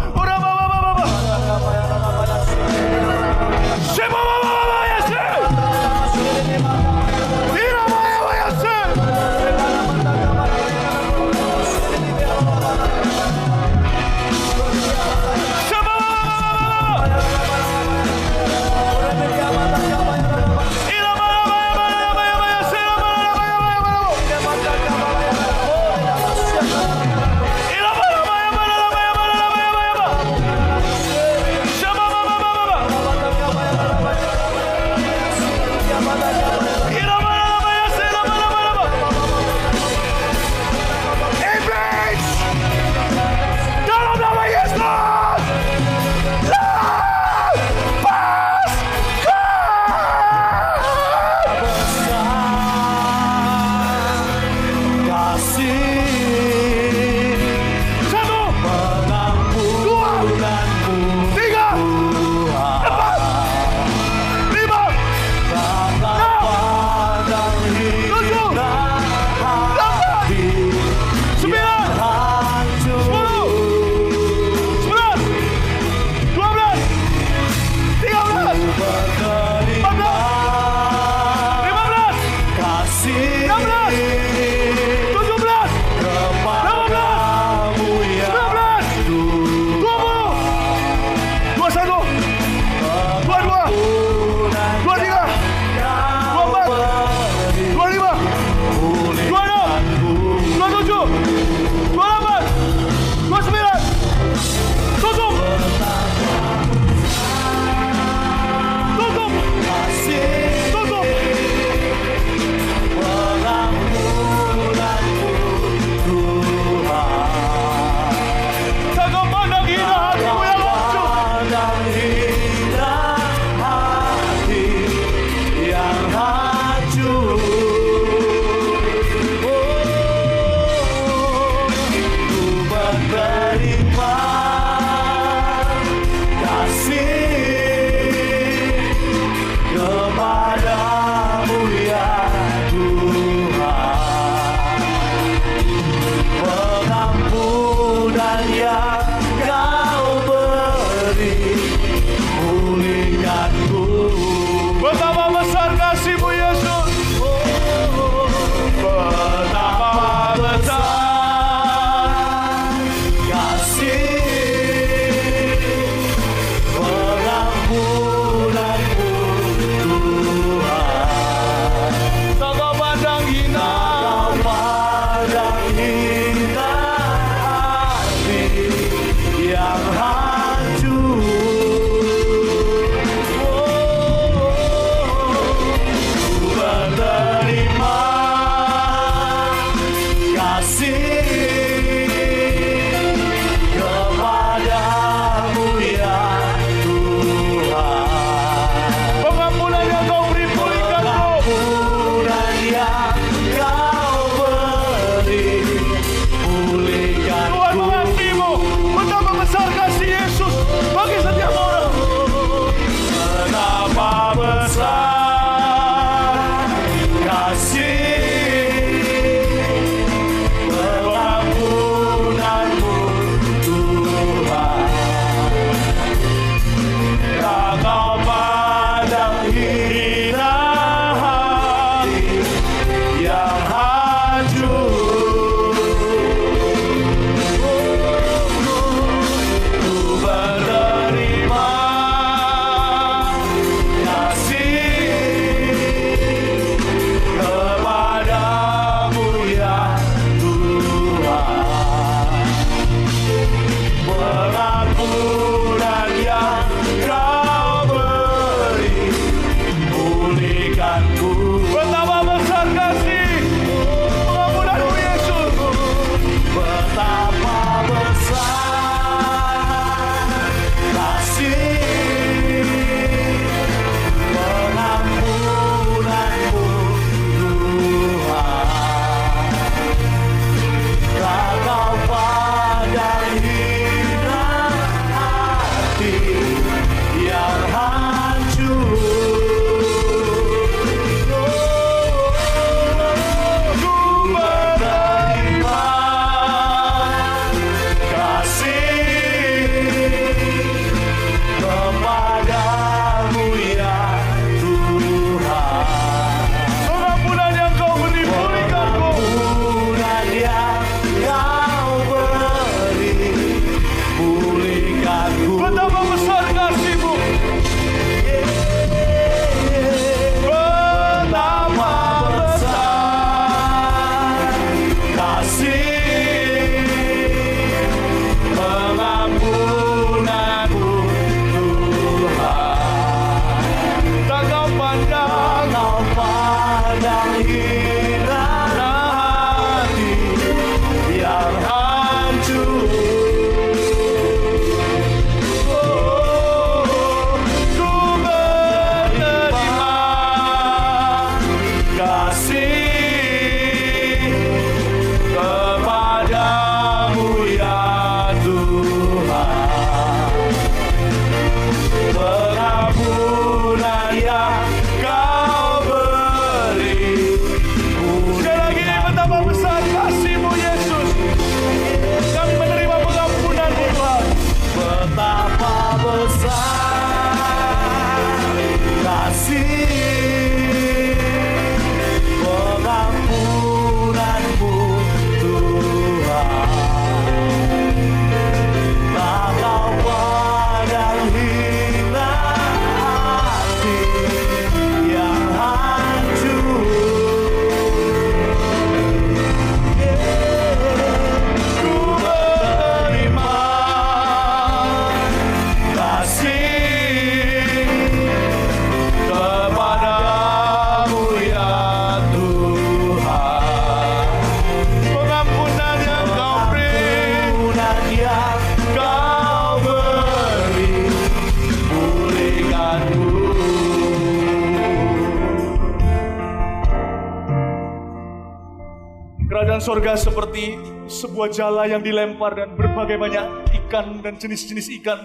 sorga seperti sebuah jala yang dilempar dan berbagai banyak ikan dan jenis-jenis ikan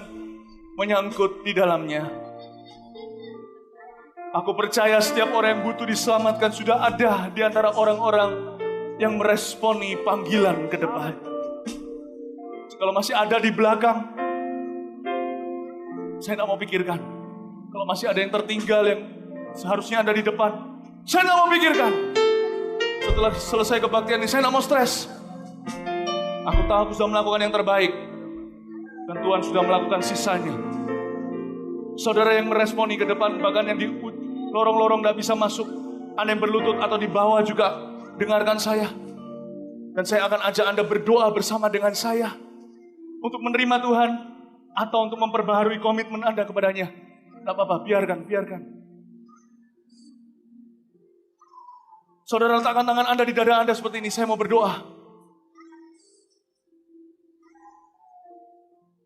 menyangkut di dalamnya. Aku percaya setiap orang yang butuh diselamatkan sudah ada di antara orang-orang yang meresponi panggilan ke depan. Kalau masih ada di belakang, saya tidak mau pikirkan. Kalau masih ada yang tertinggal yang seharusnya ada di depan, saya tidak mau pikirkan. Setelah selesai kebaktian ini, saya tidak mau stres. Aku tahu aku sudah melakukan yang terbaik. Dan Tuhan sudah melakukan sisanya. Saudara yang meresponi ke depan, bahkan yang di lorong-lorong tidak bisa masuk, Anda yang berlutut atau di bawah juga, dengarkan saya. Dan saya akan ajak Anda berdoa bersama dengan saya. Untuk menerima Tuhan, atau untuk memperbaharui komitmen Anda kepadanya. Tidak apa-apa, biarkan. Saudara, letakkan tangan Anda di dada Anda seperti ini. Saya mau berdoa.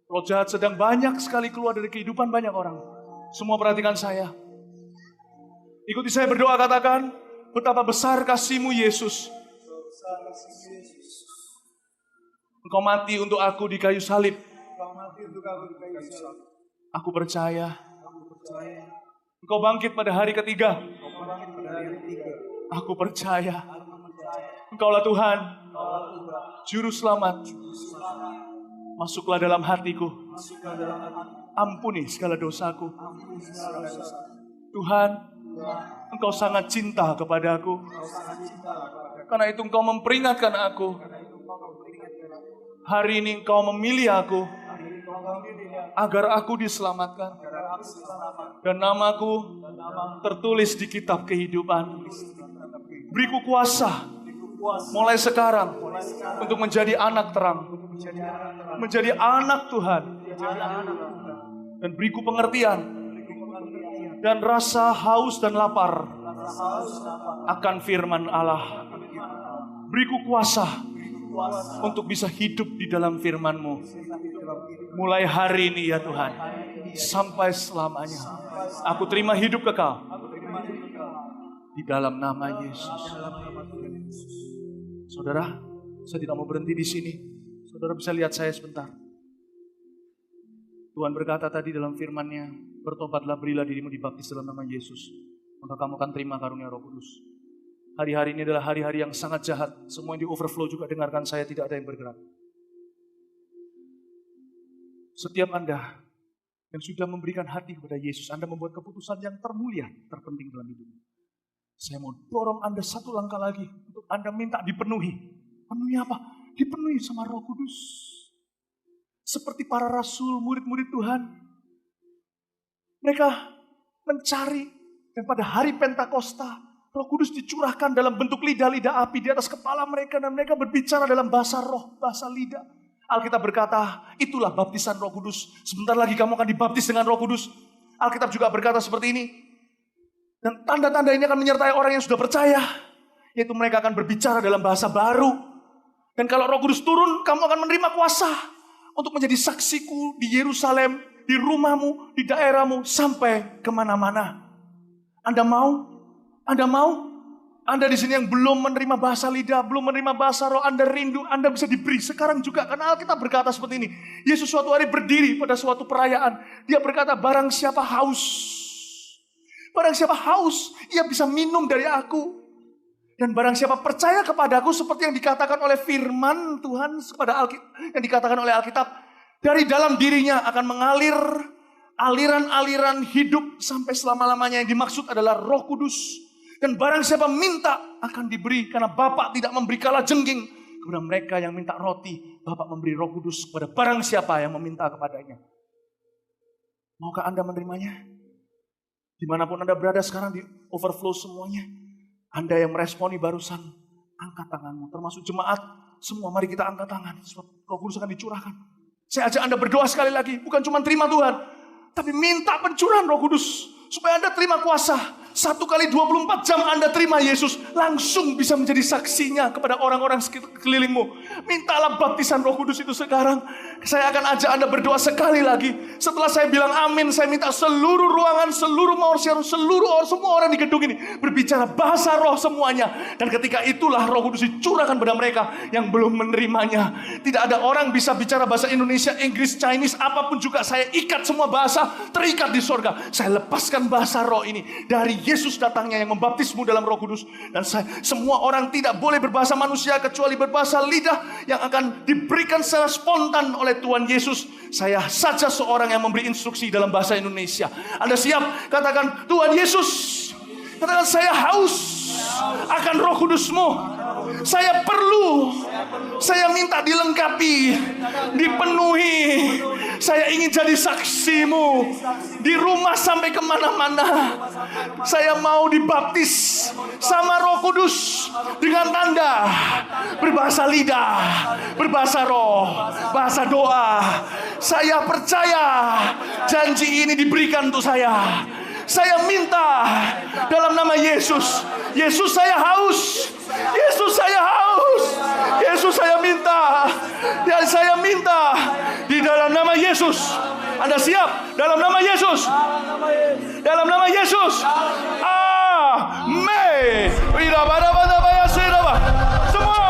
Roh jahat sedang banyak sekali keluar dari kehidupan banyak orang. Semua perhatikan saya. Ikuti saya berdoa, katakan, betapa besar kasih-Mu Yesus. Engkau mati untuk aku di kayu salib. Aku percaya. Engkau bangkit pada hari ketiga. Aku percaya. Engkaulah Tuhan, Juru Selamat. Masuklah dalam hatiku. Ampuni segala dosaku. Tuhan, Engkau sangat cinta kepadaku. Karena itu Engkau memperingatkan aku. Hari ini Engkau memilih aku agar aku diselamatkan. Dan namaku tertulis di kitab kehidupan. Beriku kuasa mulai sekarang untuk menjadi anak terang, menjadi anak Tuhan. Dan beriku pengertian dan rasa haus dan lapar akan firman Allah. Beriku kuasa untuk bisa hidup di dalam firman-Mu. Mulai hari ini ya Tuhan, sampai selamanya. Aku terima hidup kekal di dalam nama Yesus. Saudara, saya tidak mau berhenti di sini. Saudara bisa lihat saya sebentar. Tuhan berkata tadi dalam firman-Nya, bertobatlah, berilah dirimu dibaptis dalam nama Yesus, maka kamu akan terima karunia Roh Kudus. Hari-hari ini adalah hari-hari yang sangat jahat. Semua yang di overflow juga dengarkan saya, tidak ada yang bergerak. Setiap Anda yang sudah memberikan hati kepada Yesus, Anda membuat keputusan yang termulia, terpenting dalam hidupmu. Saya mau dorong Anda satu langkah lagi untuk Anda minta dipenuhi. Penuhi apa? Dipenuhi sama Roh Kudus. Seperti para rasul, murid-murid Tuhan. Mereka mencari, dan pada hari Pentakosta, Roh Kudus dicurahkan dalam bentuk lidah-lidah api di atas kepala mereka, dan mereka berbicara dalam bahasa roh, bahasa lidah. Alkitab berkata, itulah baptisan Roh Kudus. Sebentar lagi kamu akan dibaptis dengan Roh Kudus. Alkitab juga berkata seperti ini. Dan tanda-tanda ini akan menyertai orang yang sudah percaya. Yaitu mereka akan berbicara dalam bahasa baru. Dan kalau Roh Kudus turun, kamu akan menerima kuasa untuk menjadi saksiku di Yerusalem, di rumahmu, di daerahmu, sampai kemana-mana. Anda mau? Anda mau? Anda di sini yang belum menerima bahasa lidah, belum menerima bahasa roh, Anda rindu, Anda bisa diberi sekarang juga. Karena Alkitab berkata seperti ini. Yesus suatu hari berdiri pada suatu perayaan. Dia berkata, barang siapa haus, barang siapa haus, ia bisa minum dari aku. Dan barang siapa percaya kepadaku, seperti yang dikatakan oleh firman Tuhan, yang dikatakan oleh Alkitab, dari dalam dirinya akan mengalir aliran-aliran hidup sampai selama-lamanya. Yang dimaksud adalah Roh Kudus. Dan barang siapa minta akan diberi, karena Bapa tidak memberi kalajengking kepada mereka yang minta roti. Bapa memberi Roh Kudus kepada barang siapa yang meminta kepadanya. Maukah Anda menerimanya? Dimanapun Anda berada sekarang, di overflow semuanya. Anda yang meresponi barusan, angkat tanganmu. Termasuk jemaat, semua mari kita angkat tangan. Sebab Roh Kudus akan dicurahkan. Saya ajak Anda berdoa sekali lagi. Bukan cuma terima Tuhan, tapi minta pencurahan Roh Kudus. Supaya Anda terima kuasa. 1 kali 24 jam Anda terima Yesus, langsung bisa menjadi saksinya kepada orang-orang sekelilingmu. Mintalah baptisan Roh Kudus itu sekarang. Saya akan ajak Anda berdoa sekali lagi. Setelah saya bilang amin, saya minta seluruh ruangan, seluruh semua orang di gedung ini berbicara bahasa roh semuanya. Dan ketika itulah Roh Kudus dicurahkan pada mereka yang belum menerimanya. Tidak ada orang bisa bicara bahasa Indonesia, Inggris, Chinese, apapun juga. Saya ikat semua bahasa, terikat di sorga. Saya lepaskan bahasa roh ini dari Yesus datangnya yang membaptismu dalam Roh Kudus. Dan semua orang tidak boleh berbahasa manusia kecuali berbahasa lidah yang akan diberikan secara spontan oleh Tuhan Yesus. Saya saja seorang yang memberi instruksi dalam bahasa Indonesia. Anda siap? Katakan, Tuhan Yesus, katakan, saya haus akan Roh Kudus-Mu. Saya perlu, saya minta dilengkapi, dipenuhi. Saya ingin jadi saksi-Mu di rumah sampai kemana-mana. Saya mau dibaptis sama Roh Kudus dengan tanda berbahasa lidah, berbahasa roh, bahasa doa. Saya percaya janji ini diberikan untuk saya. Saya minta dalam nama Yesus. Yesus, saya haus. Yesus, saya haus. Yesus, saya minta. Dan saya minta di dalam nama Yesus. Anda siap? Dalam nama Yesus. Dalam nama Yesus. Amin. Semua.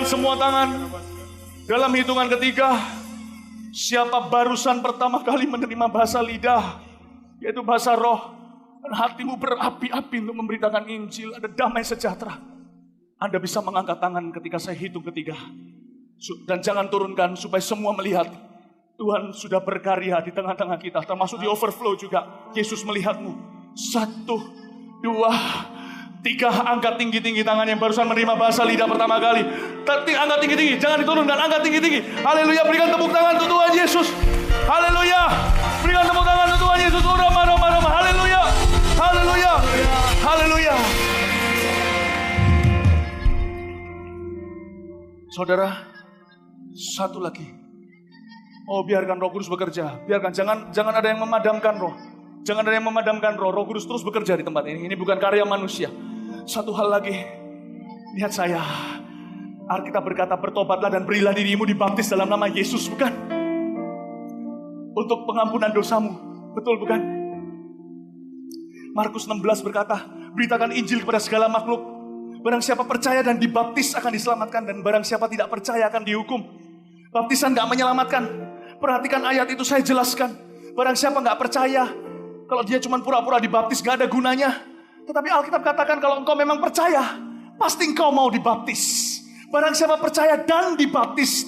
Semua tangan dalam hitungan ketiga. Siapa barusan pertama kali menerima bahasa lidah, yaitu bahasa roh, dan hatimu berapi-api untuk memberitakan Injil, ada damai sejahtera, Anda bisa mengangkat tangan ketika saya hitung ketiga. Dan jangan turunkan supaya semua melihat Tuhan sudah berkarya di tengah-tengah kita, termasuk di overflow juga. Yesus melihatmu. 1, 2, 3, angkat tinggi-tinggi tangan yang barusan menerima bahasa lidah pertama kali. Angkat tinggi-tinggi, jangan diturunkan, angkat tinggi-tinggi. Haleluya, berikan tepuk tangan untuk Tuhan Yesus. Haleluya, berikan tepuk tangan untuk Tuhan Yesus. Haleluya, haleluya, haleluya. Saudara, satu lagi. Oh, biarkan Roh Kudus bekerja. Biarkan, jangan ada yang memadamkan roh. Jangan ada yang memadamkan roh. Roh Kudus terus bekerja di tempat ini. Ini bukan karya manusia. Satu hal lagi. Lihat saya. Alkitab berkata, bertobatlah dan berilah dirimu dibaptis dalam nama Yesus, bukan? untuk pengampunan dosamu. Betul bukan? Markus 16 berkata, beritakan Injil kepada segala makhluk. Barang siapa percaya dan dibaptis akan diselamatkan, dan barang siapa tidak percaya akan dihukum. Baptisan gak menyelamatkan. Perhatikan ayat itu saya jelaskan. Barang siapa gak percaya, kalau dia cuma pura-pura dibaptis gak ada gunanya. Tetapi Alkitab katakan kalau engkau memang percaya, pasti engkau mau dibaptis. Barang siapa percaya dan dibaptis,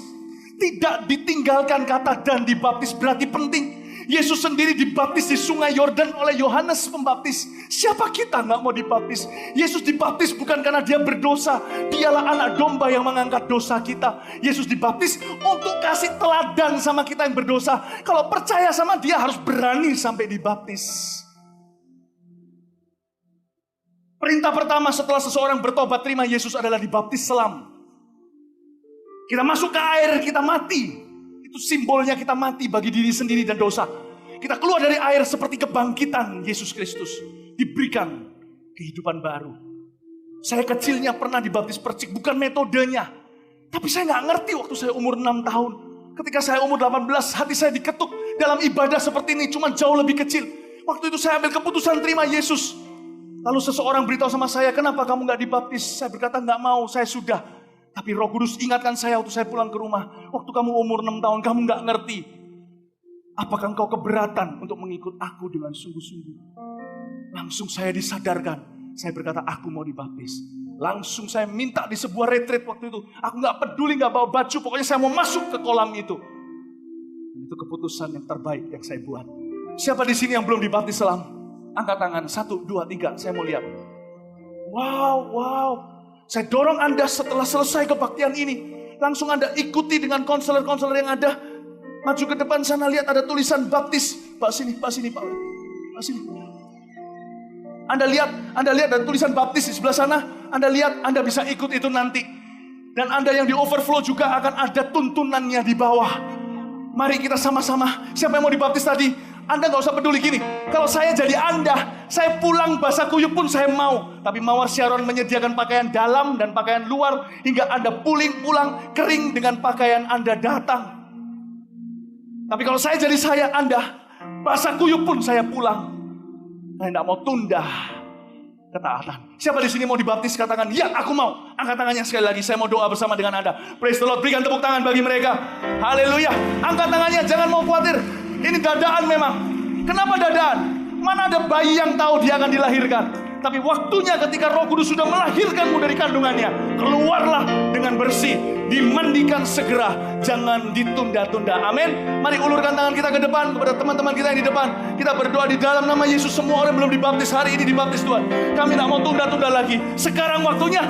tidak ditinggalkan kata dan dibaptis, berarti penting. Yesus sendiri dibaptis di sungai Yordan oleh Yohanes Pembaptis. Siapa kita gak mau dibaptis? Yesus dibaptis bukan karena dia berdosa. Dialah anak domba yang mengangkat dosa kita. Yesus dibaptis untuk kasih teladan sama kita yang berdosa. Kalau percaya sama dia harus berani sampai dibaptis. Perintah pertama setelah seseorang bertobat terima Yesus adalah dibaptis selam. Kita masuk ke air, kita mati. Itu simbolnya kita mati bagi diri sendiri dan dosa. Kita keluar dari air seperti kebangkitan Yesus Kristus. Diberikan kehidupan baru. Saya kecilnya pernah dibaptis percik, bukan metodenya. Tapi saya gak ngerti waktu saya umur 6 tahun. Ketika saya umur 18, hati saya diketuk dalam ibadah seperti ini, cuma jauh lebih kecil. Waktu itu saya ambil keputusan terima Yesus. Lalu seseorang beritahu sama saya, kenapa kamu gak dibaptis? Saya berkata gak mau, saya sudah. Tapi Roh Kudus ingatkan saya waktu saya pulang ke rumah. Waktu kamu umur 6 tahun, kamu gak ngerti. Apakah engkau keberatan untuk mengikut aku dengan sungguh-sungguh? Langsung saya disadarkan. Saya berkata, aku mau dibaptis. Langsung saya minta di sebuah retreat waktu itu. Aku gak peduli, gak bawa baju. Pokoknya saya mau masuk ke kolam itu. Dan itu keputusan yang terbaik yang saya buat. Siapa di sini yang belum dibaptis selam? Angkat tangan, 1, 2, 3, saya mau lihat. Wow. Saya dorong Anda setelah selesai kebaktian ini. Langsung Anda ikuti dengan konselor-konselor yang ada. Maju ke depan sana, lihat ada tulisan baptis. Pak sini, Pak sini. Anda lihat ada tulisan baptis di sebelah sana. Anda lihat, Anda bisa ikut itu nanti. Dan Anda yang di overflow juga akan ada tuntunannya di bawah. Mari kita sama-sama. Siapa yang mau dibaptis tadi? Anda gak usah peduli gini. Kalau saya jadi Anda, saya pulang basah kuyup pun saya mau. Tapi Mawar Syaron menyediakan pakaian dalam dan pakaian luar. Hingga Anda pulang kering dengan pakaian Anda datang. Tapi kalau saya jadi Anda, basah kuyup pun saya pulang. Saya gak mau tunda ketaatan. Siapa di sini mau dibaptis? Katakan, ya aku mau. Angkat tangannya sekali lagi. Saya mau doa bersama dengan Anda. Praise the Lord. Berikan tepuk tangan bagi mereka. Haleluya. Angkat tangannya. Jangan mau khawatir. Ini dadaan memang. Kenapa dadaan? Mana ada bayi yang tahu dia akan dilahirkan? Tapi waktunya ketika Roh Kudus sudah melahirkanmu dari kandungannya, keluarlah dengan bersih, dimandikan segera, jangan ditunda-tunda. Amin. Mari ulurkan tangan kita ke depan kepada teman-teman kita yang di depan. Kita berdoa di dalam nama Yesus. Semua orang yang belum dibaptis hari ini dibaptis Tuhan. Kami tidak mau tunda-tunda lagi. Sekarang waktunya.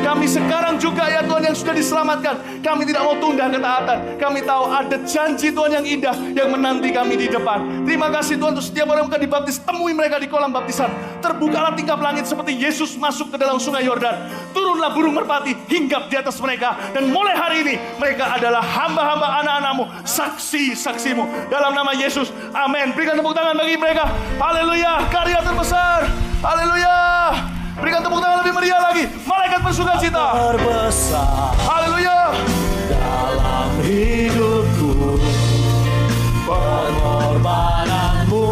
Kami sekarang juga ya Tuhan yang sudah diselamatkan. Kami tidak mau tunda ketaatan. Kami tahu ada janji Tuhan yang indah yang menanti kami di depan. Terima kasih Tuhan untuk setiap orang yang akan dibaptis. Temui mereka di kolam baptisan. Terbukalah tingkap langit seperti Yesus masuk ke dalam sungai Yordan. Turunlah burung merpati hinggap di atas mereka. Dan mulai hari ini mereka adalah hamba-hamba anak-anakmu, saksi-saksimu. Dalam nama Yesus, amin. Berikan tepuk tangan bagi mereka. Haleluya, karya terbesar. Haleluya. Berikan tepuk tangan lebih meriah lagi. Malaikat bersukacita. Terbesar. Haleluya. Dalam hidupku, pengorbananmu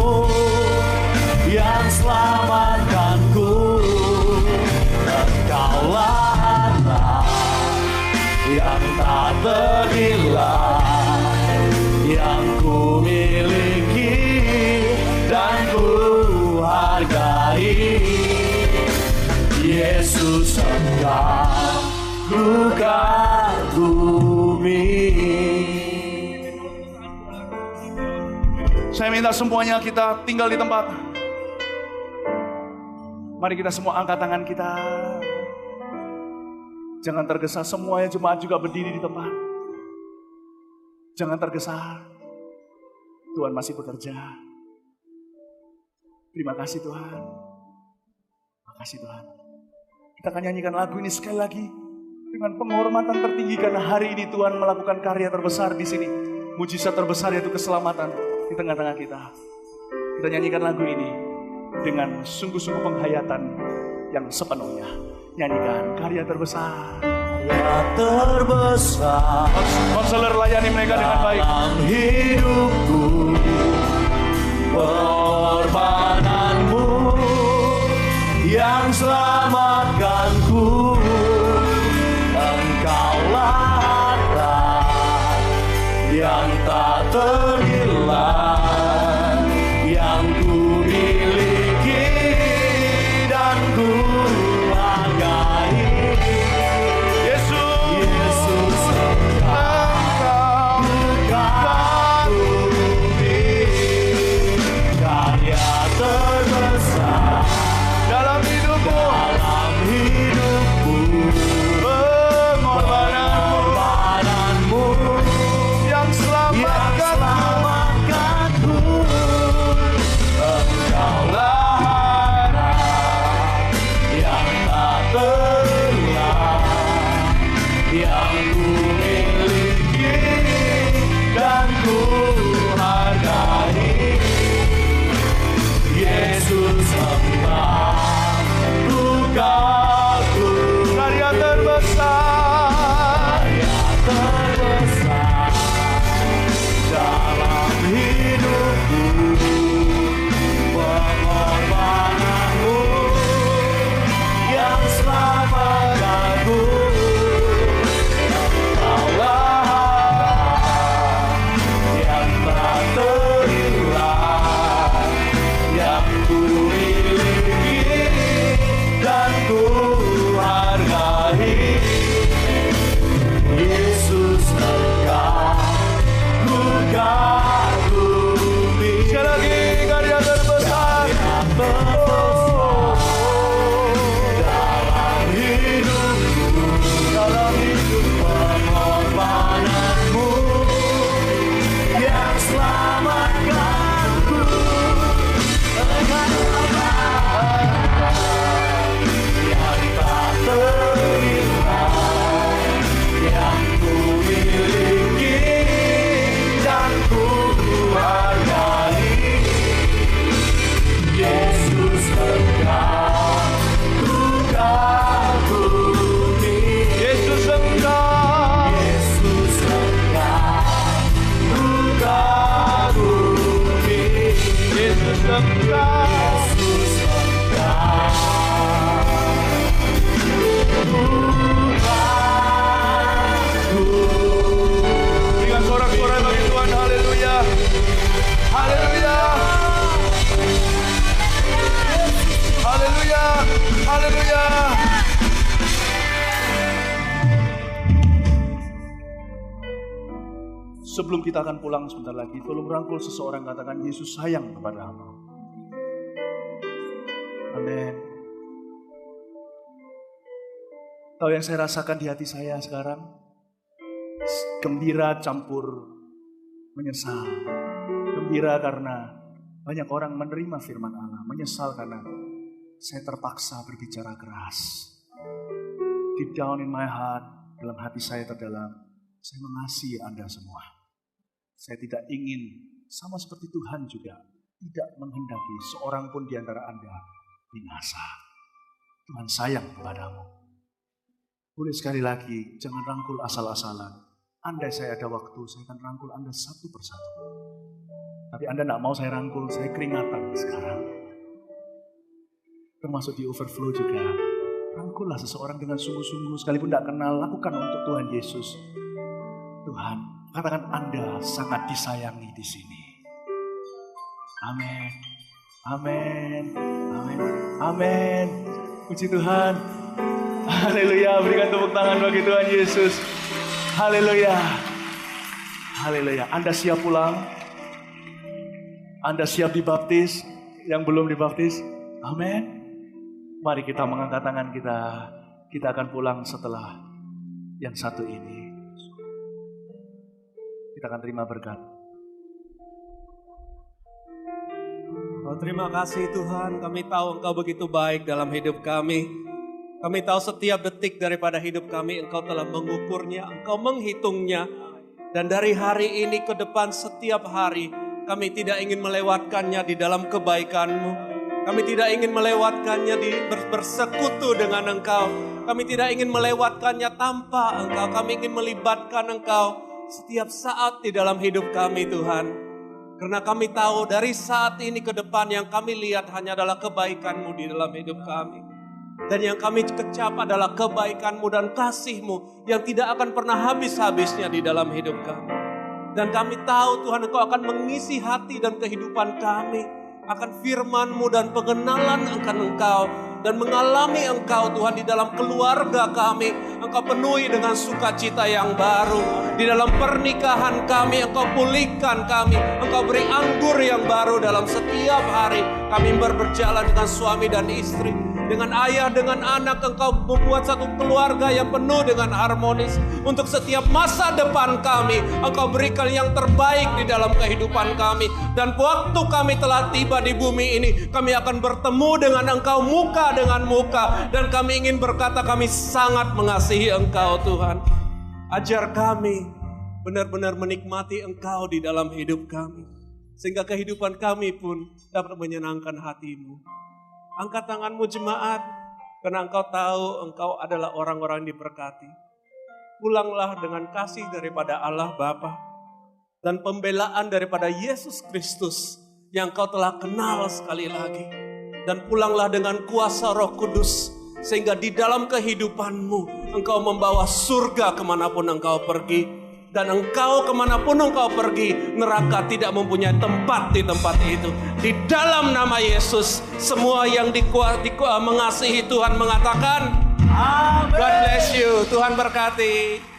yang selamatkanku. Engkaulah anak yang tak ternilai, yang ku miliki dan ku hargai. Yesus engkau ku kagumi. Saya minta semuanya kita tinggal di tempat. Mari kita semua angkat tangan kita. Jangan tergesa, semuanya jemaat juga berdiri di tempat. Jangan tergesa. Tuhan masih bekerja. Terima kasih Tuhan. Terima kasih Tuhan. Kita akan nyanyikan lagu ini sekali lagi dengan penghormatan tertinggi karena hari ini Tuhan melakukan karya terbesar di sini. Mujizat terbesar yaitu keselamatan di tengah-tengah kita. Kita nyanyikan lagu ini dengan sungguh-sungguh penghayatan yang sepenuhnya. Nyanyikan karya terbesar. terbesar Konselor layani mereka dengan baik. dalam hidupku, pengorbananmu yang selamatkanku. Engkaulah harta yang tak ternilai yang ku miliki dan ku hargai. Yesus, Engkau bumi, karya terbesar Dalam hidupmu, pengorbananmu yang selamatkanku. Engkaulah harta yang tak ternilai yang ku miliki dan ku hargai. Yesus, Engkau ku kagumi, karya terbesar dalam hidupku, pengorbananmu yang selamatkanku. Engkaulah yang tak ternilai yang ku miliki dan ku hargai. Yesus, Engkau ku kagumi. Sekali lagi, karya terbesar Dalam hidupku, pengorbananmu yang selamatkanku. Yang tak ternilai yang ku miliki dan ku hargai. Yesus, Engkau ku kagumi. Yesus Engkau, Yesus, Engkau ku kagumi. Yesus Engkau, Yesus, Engkau dengan sorak-sorai bagi Tuhan. Haleluya, haleluya, haleluya, haleluya. Sebelum kita akan pulang sebentar lagi, tolong rangkul seseorang, katakan Yesus sayang kepadamu. Amin. Tahu yang saya rasakan di hati saya sekarang? Gembira campur menyesal. Gembira karena banyak orang menerima firman Allah. Menyesal karena saya terpaksa berbicara keras. Deep down in my heart, dalam hati saya terdalam, saya mengasihi Anda semua. Saya tidak ingin, sama seperti Tuhan juga, tidak menghendaki seorang pun di antara Anda binasa. Tuhan sayang kepadamu. Boleh sekali lagi, jangan rangkul asal-asalan. Andai saya ada waktu, saya akan rangkul Anda satu persatu. Tapi Anda tidak mau saya rangkul, saya keringatan sekarang. Termasuk di overflow juga. Rangkullah seseorang dengan sungguh-sungguh, sekalipun tidak kenal, lakukan untuk Tuhan Yesus. Tuhan, katakan Anda sangat disayangi di sini. Amin. Amin. Amin. Amin. Puji Tuhan. Haleluya, berikan tepuk tangan bagi Tuhan Yesus. Haleluya. Haleluya. Anda siap pulang? Anda siap dibaptis? Yang belum dibaptis? Amin. Mari kita mengangkat tangan kita. Kita akan pulang setelah yang satu ini. Kita akan terima berkat. Oh, terima kasih Tuhan, kami tahu Engkau begitu baik dalam hidup kami. Kami tahu setiap detik daripada hidup kami Engkau telah mengukurnya, Engkau menghitungnya. Dan dari hari ini ke depan setiap hari kami tidak ingin melewatkannya di dalam kebaikan-Mu. Kami tidak ingin melewatkannya di bersekutu dengan Engkau. Kami tidak ingin melewatkannya tanpa Engkau. Kami ingin melibatkan Engkau setiap saat di dalam hidup kami Tuhan. Karena kami tahu dari saat ini ke depan yang kami lihat hanya adalah kebaikan-Mu di dalam hidup kami. Dan yang kami kecap adalah kebaikan-Mu dan kasih-Mu yang tidak akan pernah habis-habisnya di dalam hidup kami. Dan kami tahu Tuhan Engkau akan mengisi hati dan kehidupan kami akan firman-Mu dan pengenalan akan Engkau. Dan mengalami Engkau Tuhan di dalam keluarga kami. Engkau penuhi dengan sukacita yang baru. Di dalam pernikahan kami Engkau pulihkan kami. Engkau beri anggur yang baru dalam setiap hari. Kami berjalan dengan suami dan istri. Dengan ayah, dengan anak, Engkau membuat satu keluarga yang penuh dengan harmonis. Untuk setiap masa depan kami, Engkau berikan yang terbaik di dalam kehidupan kami. Dan waktu kami telah tiba di bumi ini, kami akan bertemu dengan Engkau muka dengan muka. Dan kami ingin berkata kami sangat mengasihi Engkau Tuhan. Ajar kami benar-benar menikmati Engkau di dalam hidup kami. Sehingga kehidupan kami pun dapat menyenangkan hati-Mu. Angkat tanganmu jemaat, karena Engkau tahu Engkau adalah orang-orang yang diberkati. Pulanglah dengan kasih daripada Allah Bapa dan pembelaan daripada Yesus Kristus yang Engkau telah kenal sekali lagi. Dan pulanglah dengan kuasa Roh Kudus, sehingga di dalam kehidupanmu Engkau membawa surga kemanapun Engkau pergi. Dan Engkau kemanapun Engkau pergi, neraka tidak mempunyai tempat di tempat itu. Di dalam nama Yesus, semua yang mengasihi Tuhan mengatakan, Amen. God bless you. Tuhan berkati.